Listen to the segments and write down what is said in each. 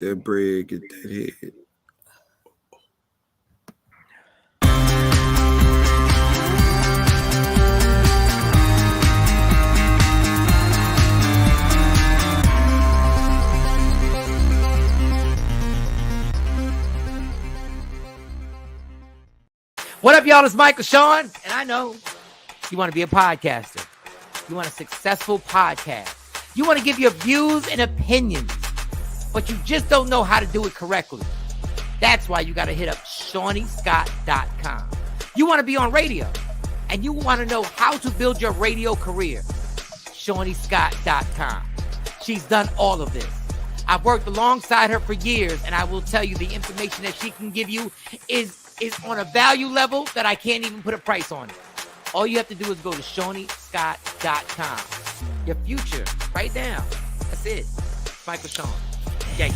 that bread, get that head. What up, y'all? It's Michael Shawn, and I know you want to be a podcaster. You want a successful podcast. You want to give your views and opinions, but you just don't know how to do it correctly. That's why you got to hit up ShawnnyScott.com. You want to be on radio, and you want to know how to build your radio career. ShawnnyScott.com. She's done all of this. I've worked alongside her for years, and I will tell you the information that she can give you is on a value level that I can't even put a price on it. All you have to do is go to ShawnnyScott.com. Your future, right now. That's it. Michael Shawn. Yeah.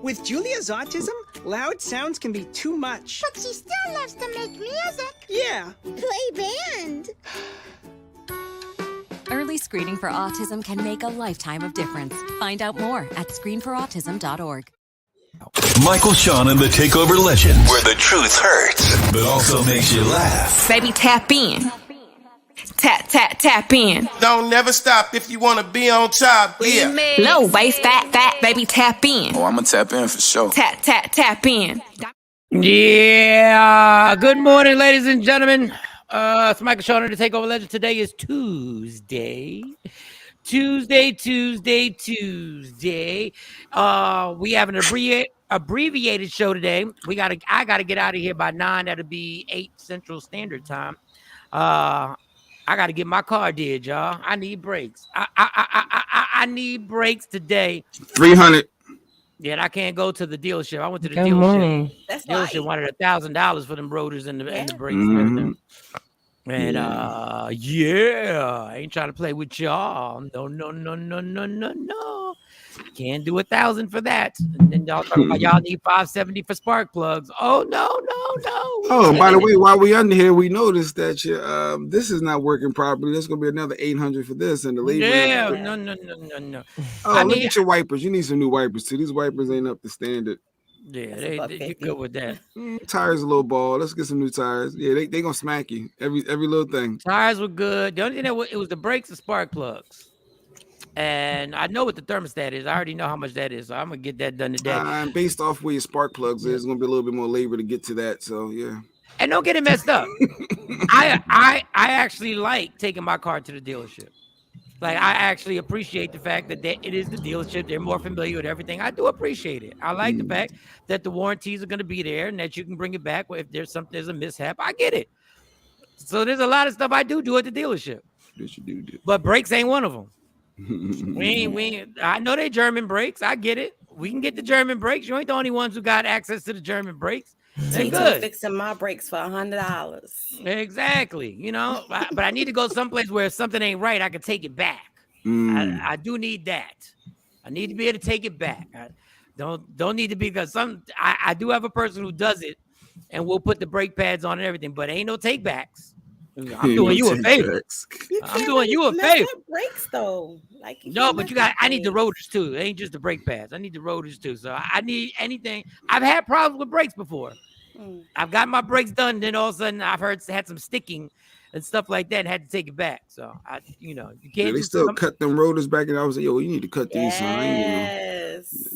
With Julia's autism, loud sounds can be too much. But she still loves to make music. Yeah. Play band. Early screening for autism can make a lifetime of difference. Find out more at screenforautism.org. Michael Shawn and the TakeOver legend, where the truth hurts, but also makes you laugh. Baby, tap in. Tap, tap, tap in. Don't never stop if you want to be on top. Yeah. Low waist, fat, baby, tap in. Oh, I'm going to tap in for sure. Tap, tap, tap in. Yeah. Good morning, ladies and gentlemen. It's Michael Shawn and the TakeOver legend. Today is Tuesday. We have an abbreviated show today. I gotta get out of here by 9. That'll be 8 Central Standard Time. I got to get my car did, y'all. I need brakes. I need brakes today. 300. Yeah, and I can't go to the dealership. I went to the Good dealership. morning. That's Dealership wanted $1,000 for them rotors and the brakes. Mhm. And I ain't trying to play with y'all. No. Can't do 1,000 for that. And then y'all talking about y'all need 570 for spark plugs. Oh no. Oh, by the way, while we under here, we noticed that this is not working properly. There's gonna be another 800 for this, and the labor. Yeah, no. Oh, look at your wipers. You need some new wipers too. These wipers ain't up to standard. Yeah, they good with that. Tires a little ball. Let's get some new tires. Yeah, they gonna smack you every little thing. Tires were good. The only thing it was the brakes and spark plugs. And I know what the thermostat is. I already know how much that is. So I'm gonna get that done today. And based off where your spark plugs is, it's gonna be a little bit more labor to get to that. So yeah. And don't get it messed up. I actually like taking my car to the dealership. Like I actually appreciate the fact that it is the dealership. They're more familiar with everything. I do appreciate it. I like the fact that the warranties are going to be there and that you can bring it back if there's a mishap. I get it. So there's a lot of stuff I do at the dealership. Yes, you do. But brakes ain't one of them. I know they German brakes. I get it. We can get the German brakes. You ain't the only ones who got access to the German brakes. They're good. Fixing my brakes for $100. Exactly. You know, but I need to go someplace where if something ain't right, I can take it back. I do need that. I need to be able to take it back. I don't need to be, because I do have a person who does it and we'll put the brake pads on and everything, but ain't no take backs. I'm doing you a favor. I'm doing you a favor. Brakes though. No, but I need the rotors too. It ain't just the brake pads. I need the rotors too. So I need anything. I've had problems with brakes before. I've got my brakes done, then all of a sudden I've had some sticking and stuff like that and had to take it back. So you can't. Yeah, they still cut them rotors back, and I was like, yo, you need to cut these.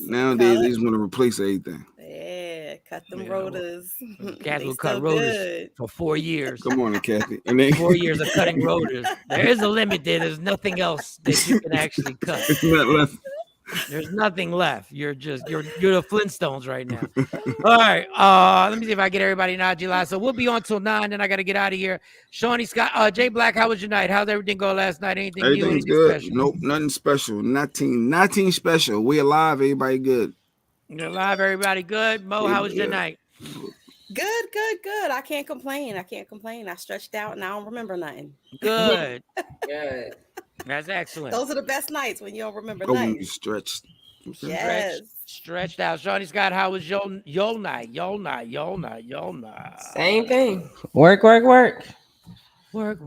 Nowadays they just want to replace everything. Yeah, cut them rotors. Kathy will cut rotors for 4 years. Come on, Kathy. And then 4 years of cutting rotors. There is a limit there. There's nothing else that you can actually cut. It's not left. There's nothing left. You're the Flintstones right now. All right. Let me see if I get everybody in IG Live. So we'll be on till 9. Then I got to get out of here. Shawnee Scott, Jay Black, how was your night? How'd everything go last night? Everything's new? Good. Special? Nope, nothing special. Nothing special. We alive. Everybody good. You're alive. Everybody good. Mo, how was your night? Good. I can't complain. I stretched out and I don't remember nothing. Good. Good. That's excellent. Those are the best nights when you don't remember when nothing. you stretched. Yes. Stretched out. Shawnee Scott, how was your night? Your night. Same thing. Work, work, work. Work.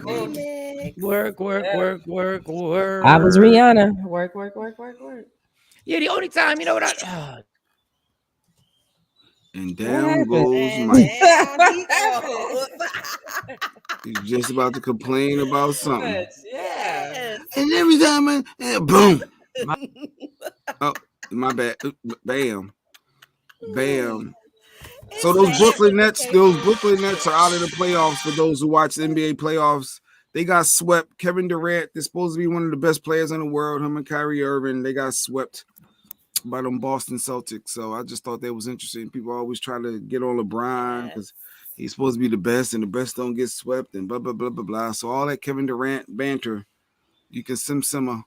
Hey, Mix. Work. I was Rihanna. Work, work, work, work, work. Yeah, the only time, you know what I And What down happened? goes And Mike. down What he happened? goes. He's just about to complain about something. Yeah. Yes. And every time boom. My- Oh, my bad. Bam. Bam. So It's those the Brooklyn Nets, amplification. are out of the playoffs. For those who watch the NBA playoffs, they got swept. Kevin Durant, they're supposed to be one of the best players in the world. Him and Kyrie Irving, they got swept by them Boston Celtics. So I just thought that was interesting. People always try to get on LeBron because he's supposed to be the best, and the best don't get swept, and blah blah blah blah blah. So all that Kevin Durant banter, you can simmer.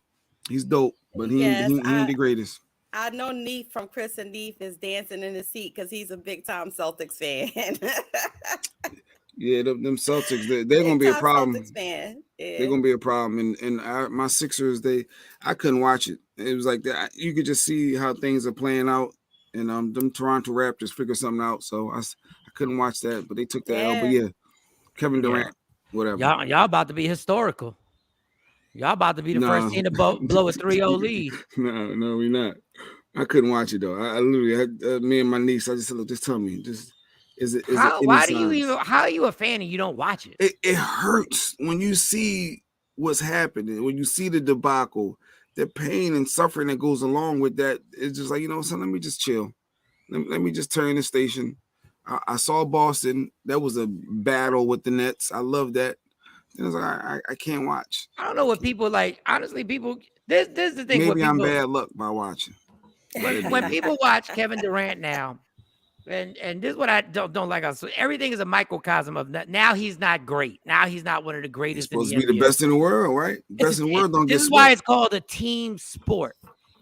He's dope, but he Yes, ain't the greatest. I know Neef from Chris and Neef is dancing in his seat because he's a big time Celtics fan. Yeah, them Celtics, they're gonna Big be a time problem. Celtics fan. They're Yeah. gonna be a problem. And my Sixers, I couldn't watch it. It was like that. You could just see how things are playing out, and them Toronto Raptors figured something out. So I couldn't watch that, but they took the L. But yeah, Kevin Durant, whatever. y'all about to be historical. Y'all about to be the first team to blow a 3-0 lead. No, we're not. I couldn't watch it though. I literally had me and my niece. I just said, look, just tell me, is it Why do you even? How are you a fan and you don't watch it? It hurts when you see what's happening, when you see the debacle, the pain and suffering that goes along with that. It's just like, so let me just chill. Let me just turn the station. I saw Boston. That was a battle with the Nets. I love that. It was like, I can't watch. I don't know what people like. Honestly, people. This is the thing. Maybe I'm bad luck by watching. When people watch Kevin Durant now, and this is what I don't like. So everything is a microcosm of now he's not great. Now he's not one of the greatest. He's supposed in to be the best in the world, right? Best in the world don't get. This is why it's called a team sport.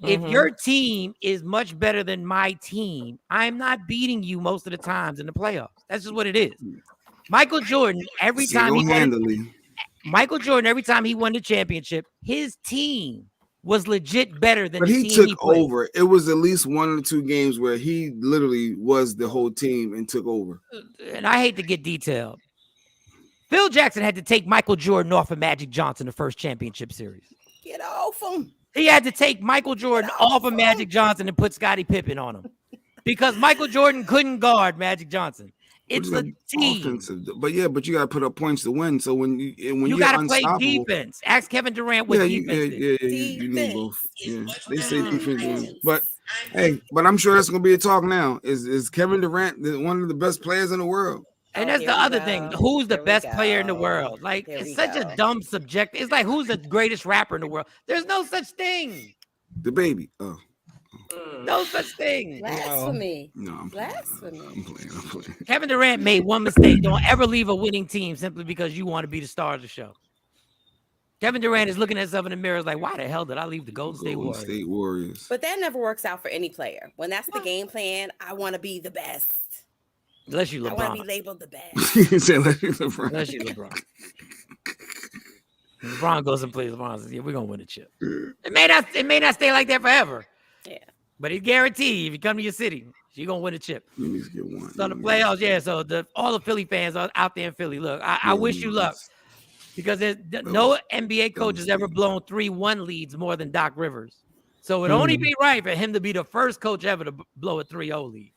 If your team is much better than my team, I'm not beating you most of the times in the playoffs. That's just what it is. Michael Jordan, every time he won the championship, his team was legit better than but the he team took over. It was at least 1 or 2 games where he literally was the whole team and took over. And I hate to get detailed. Phil Jackson had to take Michael Jordan off of Magic Johnson the first championship series. Get off him. He had to take Michael Jordan off of Magic Johnson and put Scottie Pippen on him because Michael Jordan couldn't guard Magic Johnson. It's a team. Offensive, but you got to put up points to win. So when you got to play defense. Ask Kevin Durant what defense is. You need both. Yeah, they say defense, but hey, but I'm sure that's gonna be a talk now. Is Kevin Durant one of the best players in the world? And that's the other thing. Who's the best player in the world? Like, it's such a dumb subject. It's like, who's the greatest rapper in the world? There's no such thing. The baby. Oh. No such thing. Blasphemy. No, I'm blasphemy. I'm playing. Kevin Durant made one mistake. Don't ever leave a winning team simply because you want to be the star of the show. Kevin Durant is looking at himself in the mirror like, why the hell did I leave the Golden State Warriors? But that never works out for any player. When that's the game plan, I want to be the best. Unless you LeBron. I want to be labeled the best. Unless you LeBron. LeBron goes and plays. LeBron says, yeah, we're going to win a chip. It may not stay like that forever. Yeah. But it's guaranteed if you come to your city, you're going to win a chip. You need to get one. So the playoffs, yeah. So all the Philly fans are out there in Philly. Look, I wish you luck because no NBA coach has ever blown 3-1 leads more than Doc Rivers. So it'd only be right for him to be the first coach ever to blow a 3-0 lead.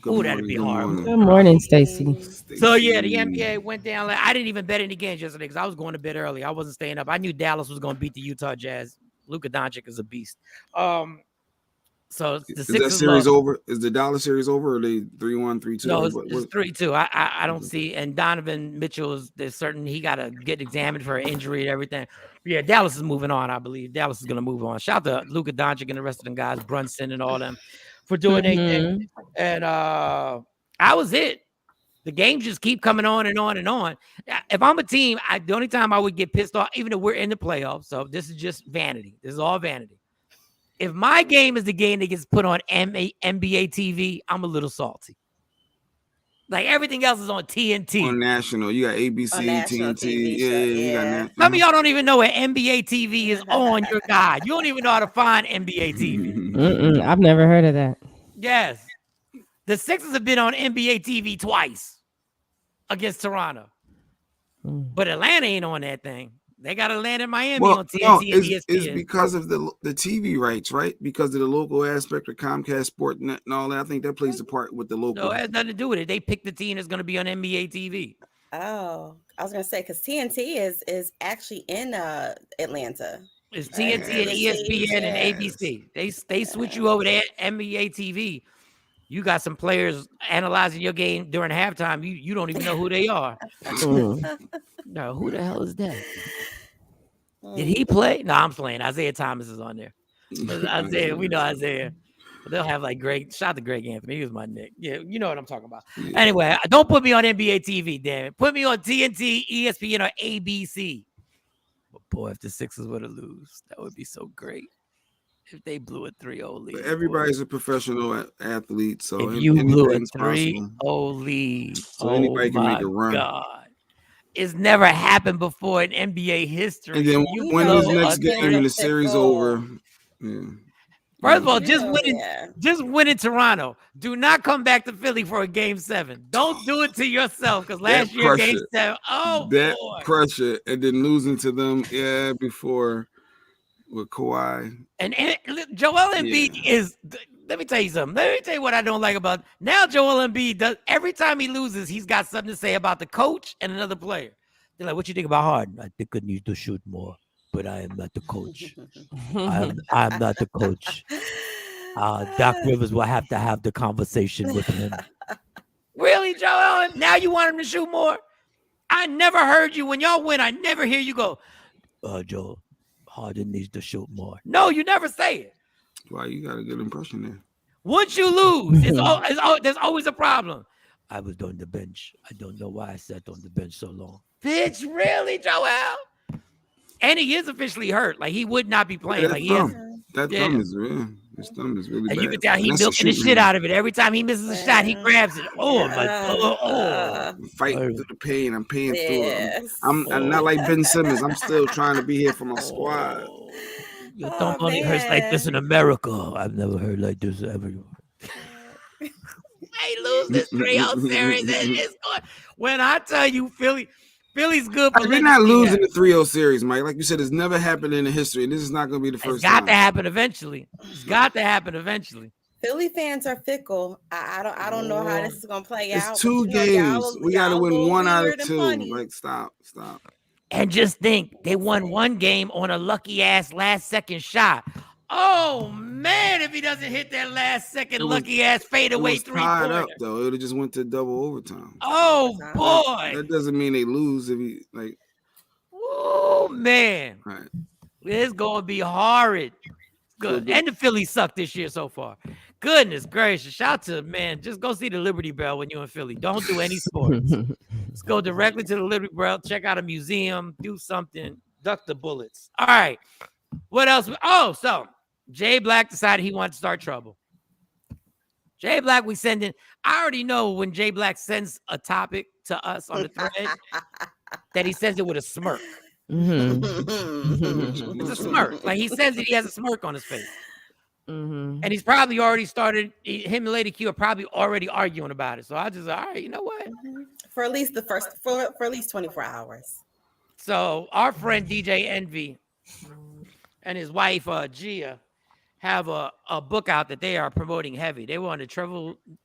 Oh, that'd be hard. Good morning, Stacy. So yeah, the NBA went down. I didn't even bet any games yesterday because I was going to bed early. I wasn't staying up. I knew Dallas was going to beat the Utah Jazz. Luka Doncic is a beast. So the is that series over? Is the Dallas series over? Or are they 3-1, 3-2? No, it's 3-2. I don't see. And Donovan Mitchell there's certain he got to get examined for an injury and everything. Yeah, Dallas is moving on. I believe Dallas is going to move on. Shout out to Luka Doncic and the rest of them guys, Brunson and all them, for doing their thing. And I was it. The games just keep coming on and on and on. If I'm a team, the only time I would get pissed off, even if we're in the playoffs, so this is just vanity. This is all vanity. If my game is the game that gets put on NBA TV, I'm a little salty. Like everything else is on TNT. On national, you got ABC, national TNT. TV show, You got yeah. that. Some of y'all don't even know what NBA TV is on your guide. You don't even know how to find NBA TV. I've never heard of that. Yes. The Sixers have been on NBA TV twice against Toronto. But Atlanta ain't on that thing. They got Atlanta and Miami on TNT and ESPN. It's because of the TV rights, right? Because of the local aspect of Comcast Sportnet and all that. I think that plays a part with the local. No, it has nothing to do with it. They picked the team that's going to be on NBA TV. Oh, I was gonna say because TNT is actually in Atlanta. It's TNT and ESPN and ABC. They switch you over to NBA TV. You got some players analyzing your game during halftime. You don't even know who they are. No, who the hell is that? Did he play? No, I'm playing. Isaiah Thomas is on there. Isaiah, we know Isaiah. They'll have like shout out to Greg Anthony. He was my nick. Yeah, you know what I'm talking about. Yeah. Anyway, don't put me on NBA TV, damn it. Put me on TNT, ESPN, or ABC. But boy, if the Sixers were to lose, that would be so great. If they blew a 3-0 lead. But everybody's a professional athlete, so if you blew a 3-0 lead, so anybody can make a run. God. It's never happened before in NBA history. And then when this next game and the series over. Yeah. First of all, just win in Toronto. Do not come back to Philly for a game 7. Don't do it to yourself because last year game 7. Oh, that boy. pressure and then losing to them, before with Kawhi. And Joel Embiid is. Let me tell you something. Let me tell you what I don't like about now. Joel Embiid does every time he loses, he's got something to say about the coach and another player. They're like, "What you think about Harden?" I think I need to shoot more, but I am not the coach. I'm not the coach. Doc Rivers will have to have the conversation with him. Really, Joel? Now you want him to shoot more? I never heard you when y'all win. I never hear you go, Joel, Harden needs to shoot more. No, you never say it. Wow, you got a good impression there. Once you lose, there's always a problem. I was on the bench. I don't know why I sat on the bench so long. Bitch, really, Joel? And he is officially hurt. Like, he would not be playing. That thumb is real. His thumb is really bad. You can tell he's milking the shit out of it. Every time he misses a shot, he grabs it. I'm fighting through the pain. I'm paying through it. I'm not like Ben Simmons. I'm still trying to be here for my squad. Your thumb only hurts like this in America. I've never heard like this ever. They lose this 3-0 series. When I tell you Philly's good. But they're not losing the 3-0 series, Mike. Like you said, it's never happened in the history, and this is not going to be the first time. It's got to happen eventually. It's got to happen eventually. Philly fans are fickle. I don't know how this is going to play out. It's 2 games. We got to win 1 out of 2. Like, stop. And just think, they won 1 game on a lucky-ass last-second shot. Oh, man, if he doesn't hit that last-second lucky-ass fadeaway three-pointer. Tied up, though. It would have just went to double overtime. Oh, boy. That doesn't mean they lose if he, like. Oh, man. Right. It's going to be horrid. Good. And the Phillies suck this year so far. Goodness gracious. Shout out to, man, just go see the Liberty Bell when you're in Philly. Don't do any sports. Just go directly to the Liberty Bell. Check out a museum. Do something. Duck the bullets. All right. What else? Oh, so Jay Black decided he wanted to start trouble. Jay Black, we send in. I already know when Jay Black sends a topic to us on the thread that he sends it with a smirk. It's a smirk. Like he sends it, he has a smirk on his face. And he's probably already started. Him and Lady Q are probably already arguing about it. So I just, all right, you know what? For at least for at least 24 hours. So our friend DJ Envy and his wife Gia have a book out that they are promoting heavy. They were on the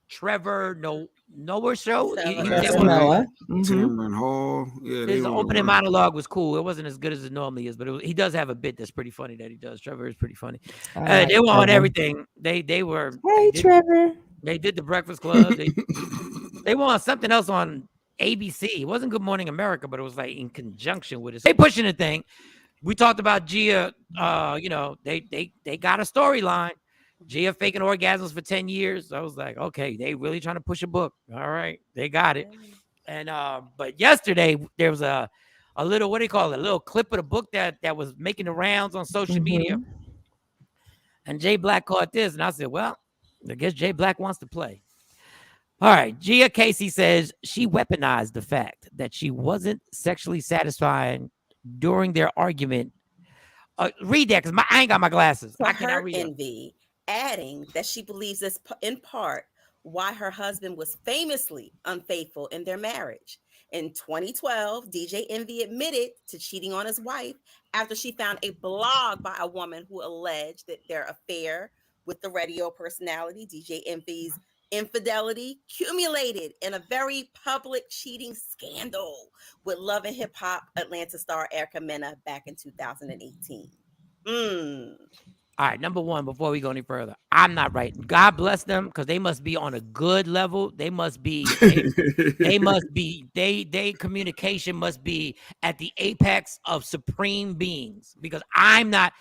Trevor Noah show. Cameron Hall. Yeah, his opening monologue was cool. It wasn't as good as it normally is, but he does have a bit that's pretty funny that he does. Trevor is pretty funny. They were on everything. They were. Hey, Trevor. They did the Breakfast Club. They were on something else on ABC. It wasn't Good Morning America, but it was like in conjunction with it. So they pushing the thing. We talked about Gia. They got a storyline. Gia faking orgasms for 10 years. I was like, okay, they really trying to push a book. All right, they got it. And but yesterday there was a little, what do you call it? A little clip of the book that was making the rounds on social media. And Jay Black caught this, and I said, well, I guess Jay Black wants to play. All right. Gia Casey says she weaponized the fact that she wasn't sexually satisfied during their argument. Read that because I ain't got my glasses. To I cannot hurt read it. Envy, adding that she believes this in part why her husband was famously unfaithful in their marriage. In 2012, DJ Envy admitted to cheating on his wife after she found a blog by a woman who alleged that their affair with the radio personality, DJ Envy's infidelity, accumulated in a very public cheating scandal with Love and Hip Hop Atlanta star Erica Mena back in 2018. All right, number one, before we go any further, I'm not right. God bless them because they must be on a good level. They must be, they communication must be at the apex of supreme beings because I'm not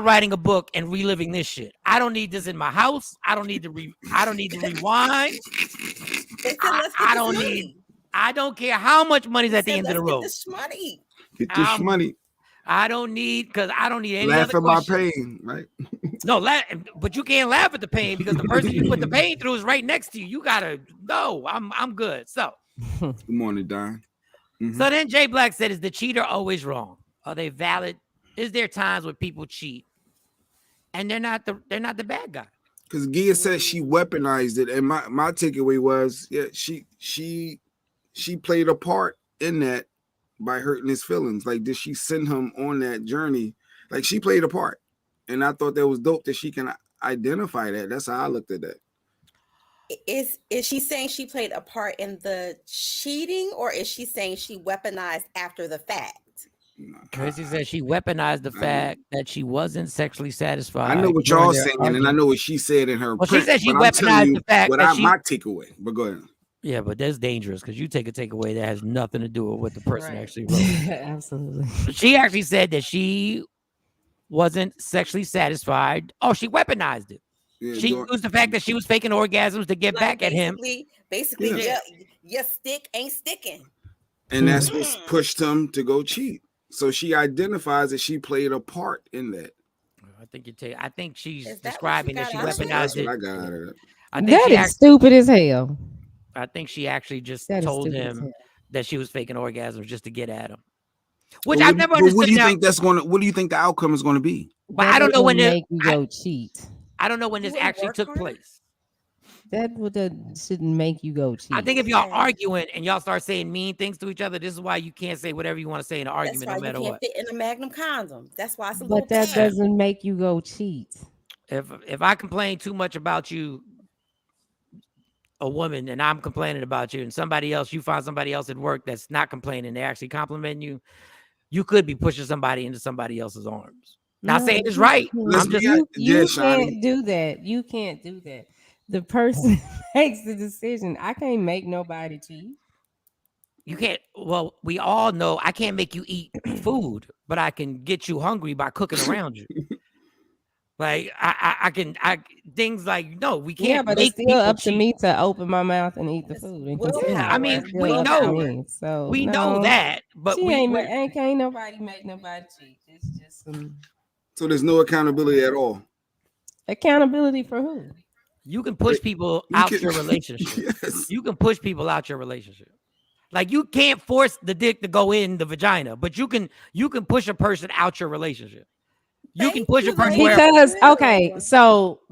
writing a book and reliving this shit. I don't need this in my house. I don't need to rewind. I don't need, I don't care how much money's at the end of the road. Get this money. I don't need, because I don't need any laugh other at my questions. pain, right? No, but you can't laugh at the pain because the person you put the pain through is right next to you. You gotta no, I'm good. So good morning, Don. Mm-hmm. So then Jay Black said, is the cheater always wrong? Are they valid? Is there times where people cheat and they're not the bad guy? Because Gia said she weaponized it, and my takeaway was, yeah, she played a part in that by hurting his feelings. Like, did she send him on that journey? Like, she played a part, and I thought that was dope that she can identify that. That's how I looked at that. Is she saying she played a part in the cheating, or is she saying she weaponized after the fact? Tracy said she weaponized the fact that she wasn't sexually satisfied. I know what y'all saying, and I know what she said in her. Well, print, she said she weaponized the fact that my takeaway. But go ahead. Yeah, but that's dangerous because you take a takeaway that has nothing to do with what the person actually wrote. Absolutely. She actually said that she wasn't sexually satisfied. Oh, she weaponized it. Yeah, she used the fact that she was faking orgasms to get back at him. Basically, your stick ain't sticking. And that's what pushed him to go cheat. So she identifies that she played a part in that. I think she's describing that she weaponized that's it. What I got out of that. That is stupid as hell. I think she actually just told him that she was faking orgasms just to get at him. Which I've never understood. What do you think what do you think the outcome is going to be? But I don't know when make you go cheat. I don't know when this actually took place. That shouldn't make you go cheat. I think if y'all arguing and y'all start saying mean things to each other, this is why you can't say whatever you want to say in an argument, no matter what. Fit in a Magnum condom. That's why it's a But that doesn't make you go cheat. If I complain too much about you, a woman, and I'm complaining about you, and you find somebody else at work that's not complaining, they actually complimenting you, you could be pushing somebody into somebody else's arms. Not saying it's right. I'm just you can't do that. You can't do that. The person makes the decision. I can't make nobody cheat. You can't. Well, we all know I can't make you eat food, but I can get you hungry by cooking around you. Like I can things like no, we can't. Yeah, but it's still up to me to open my mouth and eat the food. I mean, we know, we know that, but ain't nobody make nobody cheat. It's just some. So there's no accountability at all. Accountability for who? You can push people out your relationship. Yes. You can push people out your relationship. Like you can't force the dick to go in the vagina, but you can push a person out your relationship. You can push a person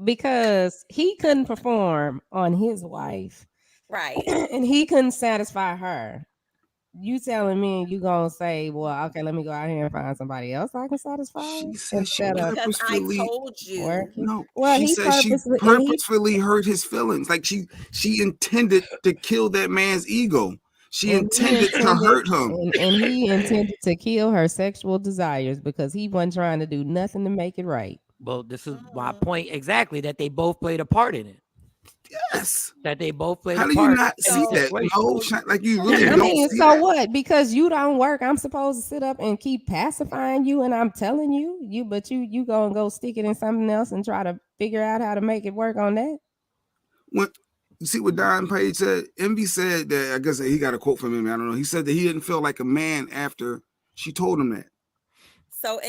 because he couldn't perform on his wife, right? And he couldn't satisfy her. You telling me you gonna say, well, okay, let me go out here and find somebody else I can satisfy? She said she purposefully. I told you. No, well, she said she purposefully hurt his feelings. Like she intended to kill that man's ego. She intended to hurt him. And he intended to kill her sexual desires because he wasn't trying to do nothing to make it right. Well, this is my point exactly, that they both played a part in it. Yes. That they both played a part. How do you not see that? No, like you really don't see so that. What? Because you don't work, I'm supposed to sit up and keep pacifying you, and I'm telling you, but you gonna go stick it in something else and try to figure out how to make it work on that? What? You see what Don Page said? Envy said that, I guess he got a quote from him. I don't know. He said that he didn't feel like a man after she told him that. So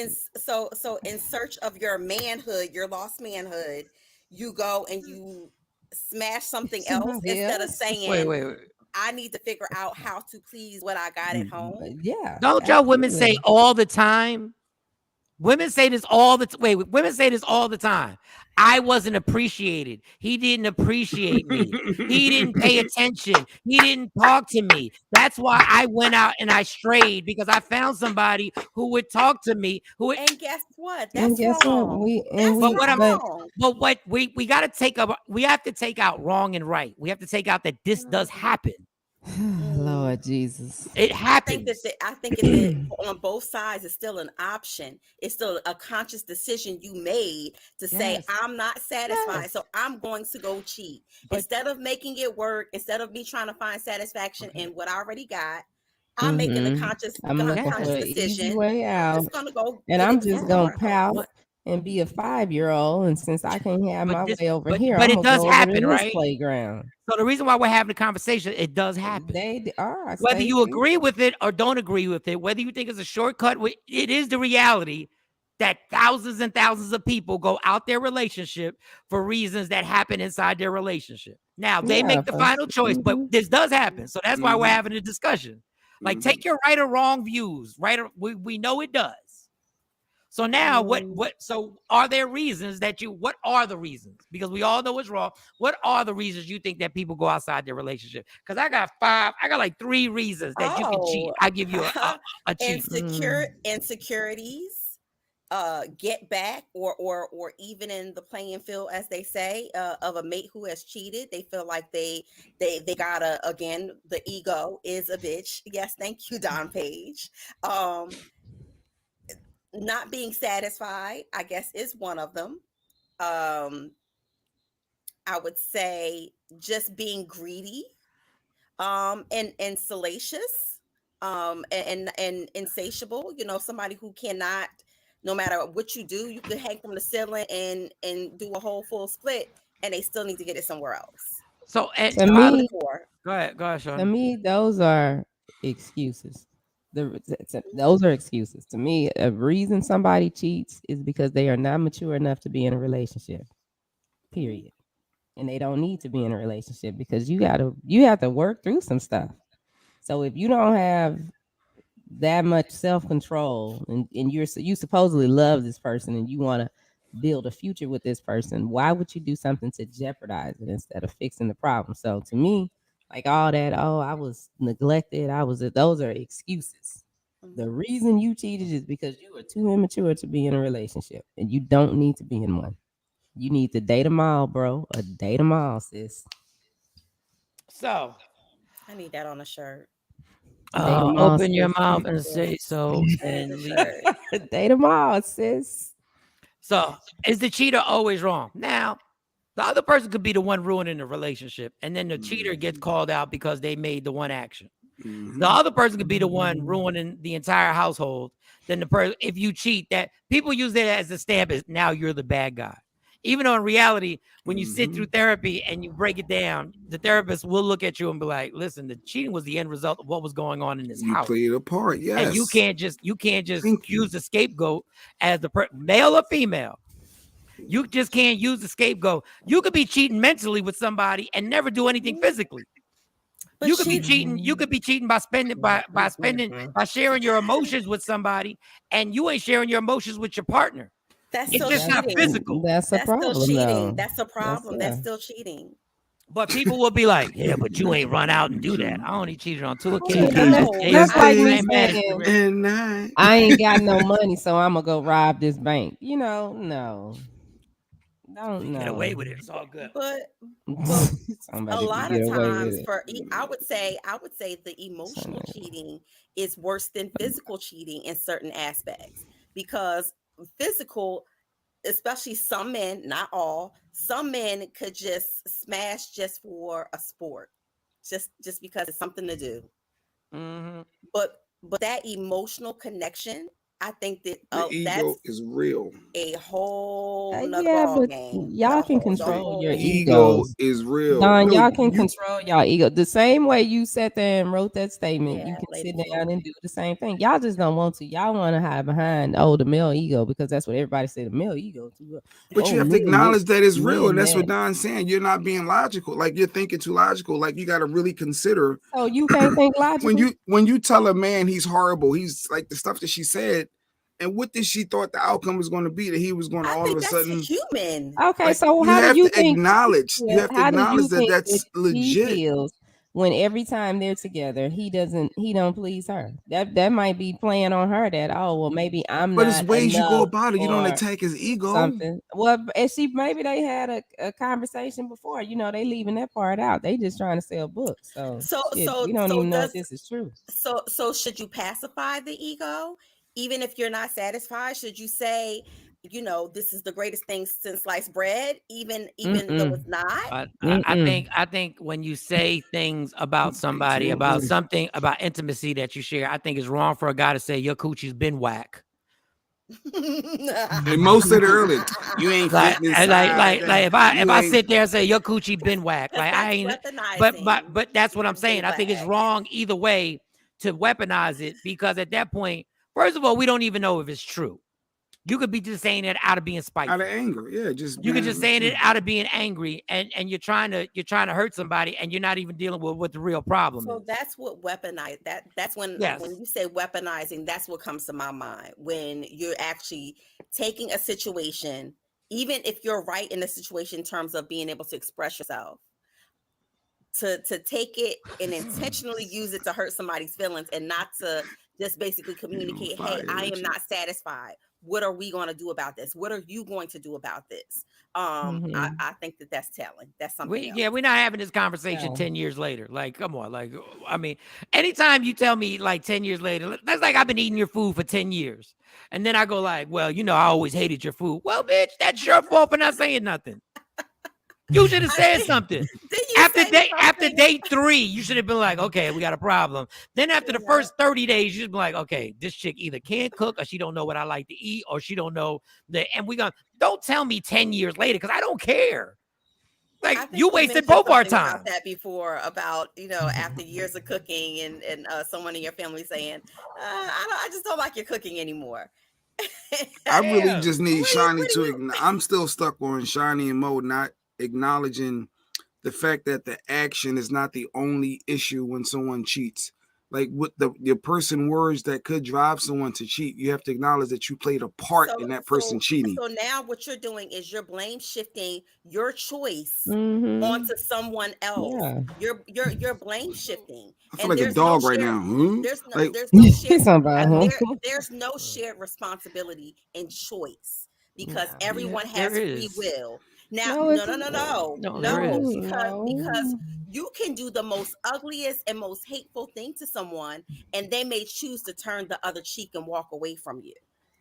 in search of your manhood, your lost manhood, you go and you smash something else Somebody instead of else. saying, Wait. I need to figure out how to please what I got at home. Yeah. Don't y'all women say absolutely. all the time? Women say this all the women say this all the time. I wasn't appreciated. He didn't appreciate me. He didn't pay attention. He didn't talk to me. That's why I went out and I strayed, because I found somebody who would talk to me. Who would, And guess what? And That's guess what? wrong. That's but what I'm wrong. but what we got to take up, we have to take out wrong and right. We have to take out that this does happen. Lord Jesus. It I think happens. that on both sides it's still an option. It's still a conscious decision you made to say, Yes. I'm not satisfied, Yes. so I'm going to go cheat. But- Instead of making it work, instead of me trying to find satisfaction in what I already got, I'm making the conscious I'm looking for an decision. easy way I'm out. just gonna go And get I'm it just somewhere gonna else. pout and be a 5-year-old. And since I can't have my this- way over but- here, but I'm it gonna does go over happen, to this right? playground. So the reason why we're having a conversation, it does happen. They are. Whether you Stacey. agree with it or don't agree with it, whether you think it's a shortcut, it is the reality that thousands and thousands of people go out their relationship for reasons that happen inside their relationship. Now, they Yeah, make the final choice, but this does happen. So that's why we're having a discussion. Like, take your right or wrong views, right? We know it does. So now so are there reasons what are the reasons? Because we all know it's wrong. What are the reasons you think that people go outside their relationship? Because I got like 3 reasons that you can cheat. I give you a cheat. Insecurities, get back, or even in the playing field, as they say, of a mate who has cheated. They feel like they gotta, again, the ego is a bitch. Yes, thank you, Don Page. Not being satisfied, I guess, is one of them. I would say just being greedy, and salacious, and insatiable. Somebody who cannot, no matter what you do, you could hang from the ceiling and do a whole full split, and they still need to get it somewhere else. So To me, go ahead, Sean. to me, those are excuses. Those are excuses. To me, a reason somebody cheats is because they are not mature enough to be in a relationship. Period. And they don't need to be in a relationship because you have to work through some stuff. So if you don't have that much self-control and you supposedly love this person and you want to build a future with this person, why would you do something to jeopardize it instead of fixing the problem? So to me, like all that, oh, I was neglected, those are excuses. The reason you cheated is because you were too immature to be in a relationship, and you don't need to be in one. You need to date them all, bro. A date them all, sis. So I need that on a shirt. Open your mouth and say so, and leave. Date them all, sis. So is the cheater always wrong? Now, the other person could be the one ruining the relationship, and then the cheater gets called out because they made the one action. The other person could be the one ruining the entire household. Then the person, if you cheat, that people use that as a stamp is now you're the bad guy. Even though in reality, when you sit through therapy and you break it down, the therapist will look at you and be like, "Listen, the cheating was the end result of what was going on in this house. Played a part, yes. And you can't just use the scapegoat as the male or female. You just can't use the scapegoat. You could be cheating mentally with somebody and never do anything physically. But you could be cheating. You could be cheating by sharing your emotions with somebody, and you ain't sharing your emotions with your partner. That's it's just not physical. That's a problem. Still cheating. Though. That's a problem. That's still cheating. But people will be like, "Yeah, but you ain't run out and do that. I only cheated on 2 occasions." That's like me saying, I ain't got no money, so I'm gonna go rob this bank. No. Don't get away with it. It's all good. But a lot of times, I would say the emotional cheating is worse than physical cheating in certain aspects, because physical, especially some men, not all, some men could just smash just for a sport, just because it's something to do. But that emotional connection, I think that The ego that's is real. a whole nother Yeah, ball but game. y'all can The control your whole Ego egos. is real. Don, No, y'all can you control y'all ego. The same way you sat there and wrote that statement, you yeah, can Lady sit Fluke. down and do the same thing. Y'all just don't want to. Y'all want to hide behind, the male ego, because that's what everybody say, the male ego. but Oh, you have to acknowledge that it's real, and that's that. what Don's saying. You're not being logical. Like you're thinking too logical. Like you got to really consider So you can't think logically. when you tell a man he's horrible, he's like the stuff that she said, and what did she thought the outcome was going to be, that he was going to I all of think a that's sudden human. Okay, like so you how do have you to think? acknowledge How do you that think that that's he legit. feels when every time they're together, he don't please her? That might be playing on her. That, oh well, maybe I'm But it's not ways you go enough about it. You don't or attack his ego. something. Well, and maybe they had a conversation before. They leaving that part out. They just trying to sell books. So shit, we don't even know if this is true. So should you pacify the ego, even if you're not satisfied? Should you say, this is the greatest thing since sliced bread, even though it's not? I think when you say things about somebody, about something, about intimacy that you share, I think it's wrong for a guy to say your coochie's been whack. And Mo said it earlier. You ain't fitting inside. If I sit there and say your coochie been whack, like I ain't. Weaponizing. But that's what I'm saying. I think it's wrong either way to weaponize it, because at that point, first of all, we don't even know if it's true. You could be just saying it out of being spiteful, out of anger. Yeah, you could just saying it out of being angry, and you're trying to hurt somebody, and you're not even dealing with what the real problem is. So that's what weaponize. That's when you say weaponizing, that's what comes to my mind. When you're actually taking a situation, even if you're right in the situation in terms of being able to express yourself, to take it and intentionally use it to hurt somebody's feelings, and not to just basically communicate, hey, I am not satisfied. What are we going to do about this? What are you going to do about this? I think that's telling. That's something else. Yeah, we're not having this conversation 10 years later. Like, come on. Like, I mean, anytime you tell me like 10 years later, that's like I've been eating your food for 10 years. And then I go like, well, I always hated your food. Well, bitch, that's your fault for not saying nothing. You should have said something. After day 3, you should have been like, okay, we got a problem. Then after the first 30 days, you should be like, okay, this chick either can't cook, or she don't know what I like to eat, or she don't know that. And don't tell me 10 years later, because I don't care. Like, you wasted both our time. About that before, about after years of cooking, and someone in your family saying, I just don't like your cooking anymore. I really just need Shawnee to. I'm still stuck on Shawnee and Mo not acknowledging the fact that the action is not the only issue when someone cheats. Like with the person words that could drive someone to cheat, you have to acknowledge that you played a part in that person cheating. So now what you're doing is you're blame shifting your choice onto someone else. Yeah. You're blame shifting. I feel like a dog right now. There's no shared responsibility and choice, because everyone has free will. Now, no, because you can do the most ugliest and most hateful thing to someone, and they may choose to turn the other cheek and walk away from you.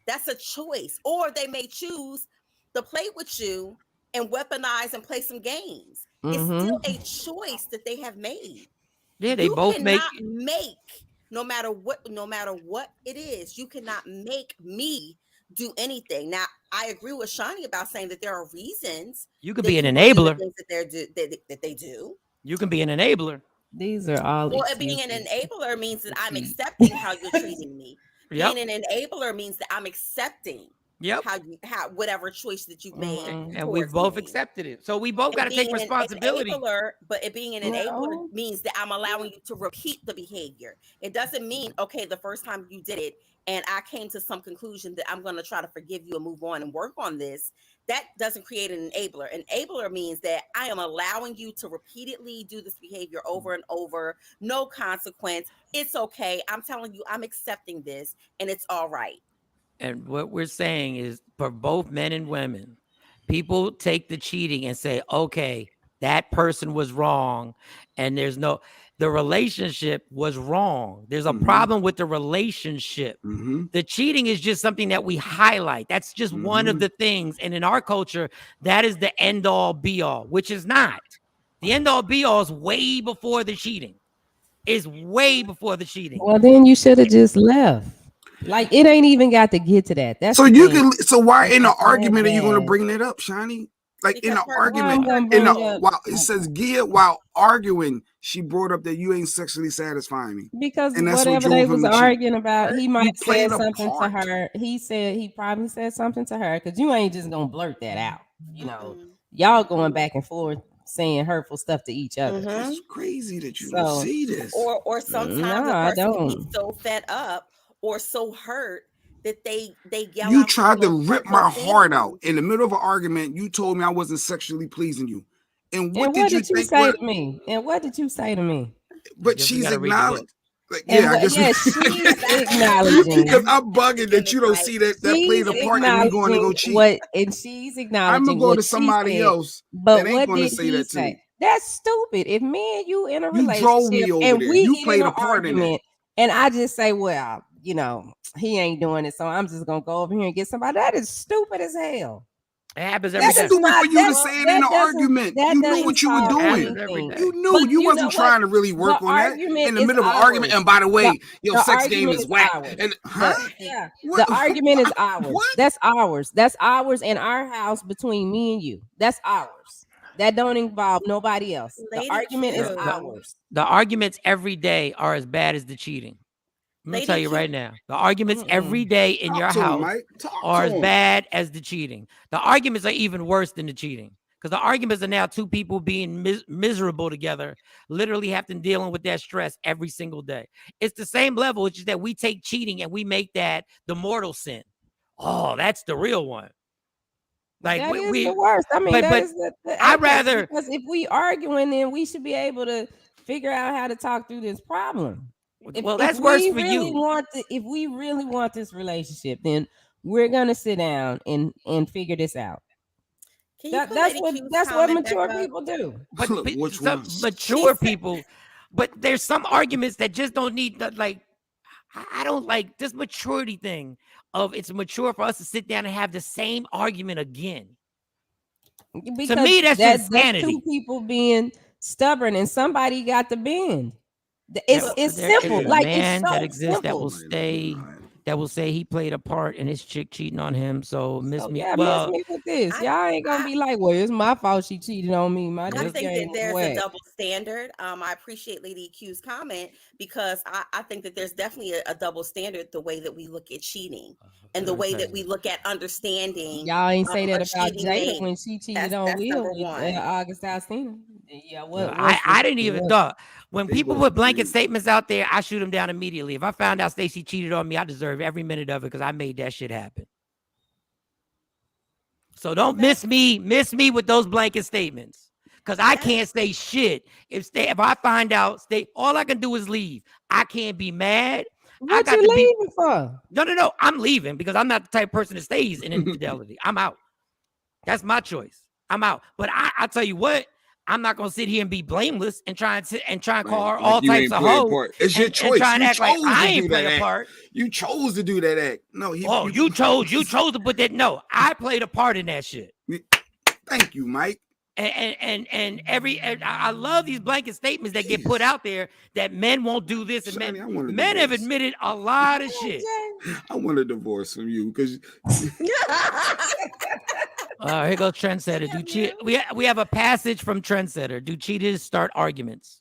That's a choice. Or they may choose to play with you and weaponize and play some games. It's still a choice that they have made. Yeah, they both make no matter what it is, you cannot make me do anything. Now, I agree with Shawnee about saying that there are reasons you could be an enabler. Things that they do. You can be an enabler. These are all. Well, being an enabler means that I'm accepting how you're treating me. Being an enabler means that I'm accepting how whatever choice that you've made, and we've both accepted it. So we both got to take responsibility. But being an enabler means that I'm allowing you to repeat the behavior. It doesn't mean, okay, the first time you did it and I came to some conclusion that I'm going to try to forgive you and move on and work on this. That doesn't create an enabler. Enabler means that I am allowing you to repeatedly do this behavior over and over, no consequence. It's okay. I'm telling you, I'm accepting this, and it's all right. And what we're saying is, for both men and women, people take the cheating and say, okay, that person was wrong, and the relationship was wrong. There's a problem with the relationship. The cheating is just something that we highlight. That's just one of the things. And in our culture, that is the end all be all, which is not. The end all be all is way before the cheating. Is way before the cheating. Well, then you should have just left. Like it ain't even got to get to that. That's so the you thing. can. So why It's in the like, argument are you going to bad. bring that up, Shani? Like in Because an her argument, I'm in gonna a, bring up while it says Gia while arguing, she brought up that you ain't sexually satisfying me, because and that's what whatever they drove him was to cheat. arguing about, he might You have played said a something to part. her. He probably said something to her because you ain't just gonna blurt that out. You know, Mm-mm. y'all going back and forth saying hurtful stuff to each other. Mhm. It's crazy that you don't So see this. Or sometimes no, a I person can be don't. so fed up or so hurt that they yell You out some of tried to those rip hurtful my heart out things. in the middle of an argument. You told me I wasn't sexually pleasing you, and what And did what you did you think? say What? to me? And what did you say to me? But Guess we she's gotta read the book. acknowledged. Like, And yeah, I what? guess Yeah, she's because acknowledging. I'm bugging that Goodness, you don't Mike. see that played She's a part in me going to go acknowledging cheat. what, and she's I'm gonna acknowledging go what to she somebody said. else But that ain't what gonna did say he that to say? me. That's stupid. If me and you in a You drove relationship me over and there. we You get in played an a part in that. argument, and I just say, well, you know, he ain't doing it, so I'm just gonna go over here and get somebody. That is stupid as hell. It happens every That's That day. is stupid not for you that to say it in that an doesn't argument. that You knew doesn't what you were solve It doing. happens every anything. day. You knew But you you know wasn't what? trying to really The work on that argument in the is middle of an argument. ours. And by the The, way, your the sex game argument is is whack. ours. And huh? What? The argument is ours. What? That's ours. That's ours in our house between me and you. That's ours. That don't involve nobody else. The Lady argument is Q. ours. The arguments every day are as bad as the cheating. I'm gonna tell Lady you Q. right now. The arguments every Mm-mm. day in Talk your to him, house Mike. Talk are to as him. bad as the cheating. The arguments are even worse than the cheating. Because the arguments are now two people being miserable together, literally having dealing with that stress every single day. It's the same level. It's just that we take cheating and we make that the mortal sin. Oh, that's the real one. Like That is the worst. I mean, but that is the I apex. rather Because if we arguing, then we should be able to figure out how to talk through this problem. well, that's worse for you. If we really want this relationship, then we're gonna sit down and figure this out. Can you put That's Lady what Q's that's what comment back mature up? people do. But Which some one? She mature said, people, but there's some arguments that just don't need that. Like, I don't like this maturity thing of it's mature for us to sit down and have the same argument again. Because To me, that's that's two insanity. people being stubborn and somebody got to bend. Now, It's there is simple. a Like it's man that so exists that will simple. stay, that will say he played a part in his chick cheating on him. So miss So me. yeah, miss Well, me with this. I, Y'all ain't gonna I, be like, well, it's my fault she cheated on me. My I dick think that game was there's a whack. double standard. I appreciate Lady Q's comment because I think that there's definitely a double standard the way that we look at cheating and the way that we look at understanding Y'all ain't say a that about cheating Jada mate. when she cheated on That's Will number with one. August Alsina. Yeah, I didn't even thought when They people both put blanket agreed. statements out there, I shoot them down immediately. If I found out Stacey cheated on me, I deserve every minute of it because I made that shit happen. So don't miss me with those blanket statements because I can't say shit. If I find out, all I can do is leave. I can't be mad. I What got you to be. leaving for? No. I'm leaving because I'm not the type of person that stays in infidelity. I'm out. That's my choice. I'm out. But I tell you what, I'm not gonna sit here and be blameless and try and call her Like all you types ain't of play a hoes part. It's your and choice. try and You act like chose I to do ain't play that a act. part. You chose to do that act. No, you chose to put that. No, I played a part in that shit. Thank you, Mike. And I love these blanket statements that get put out there that men won't do this and Shani, men have admitted a lot of shit. I want a divorce from you because Here goes Trendsetter. We have a passage from Trendsetter. Do cheaters start arguments?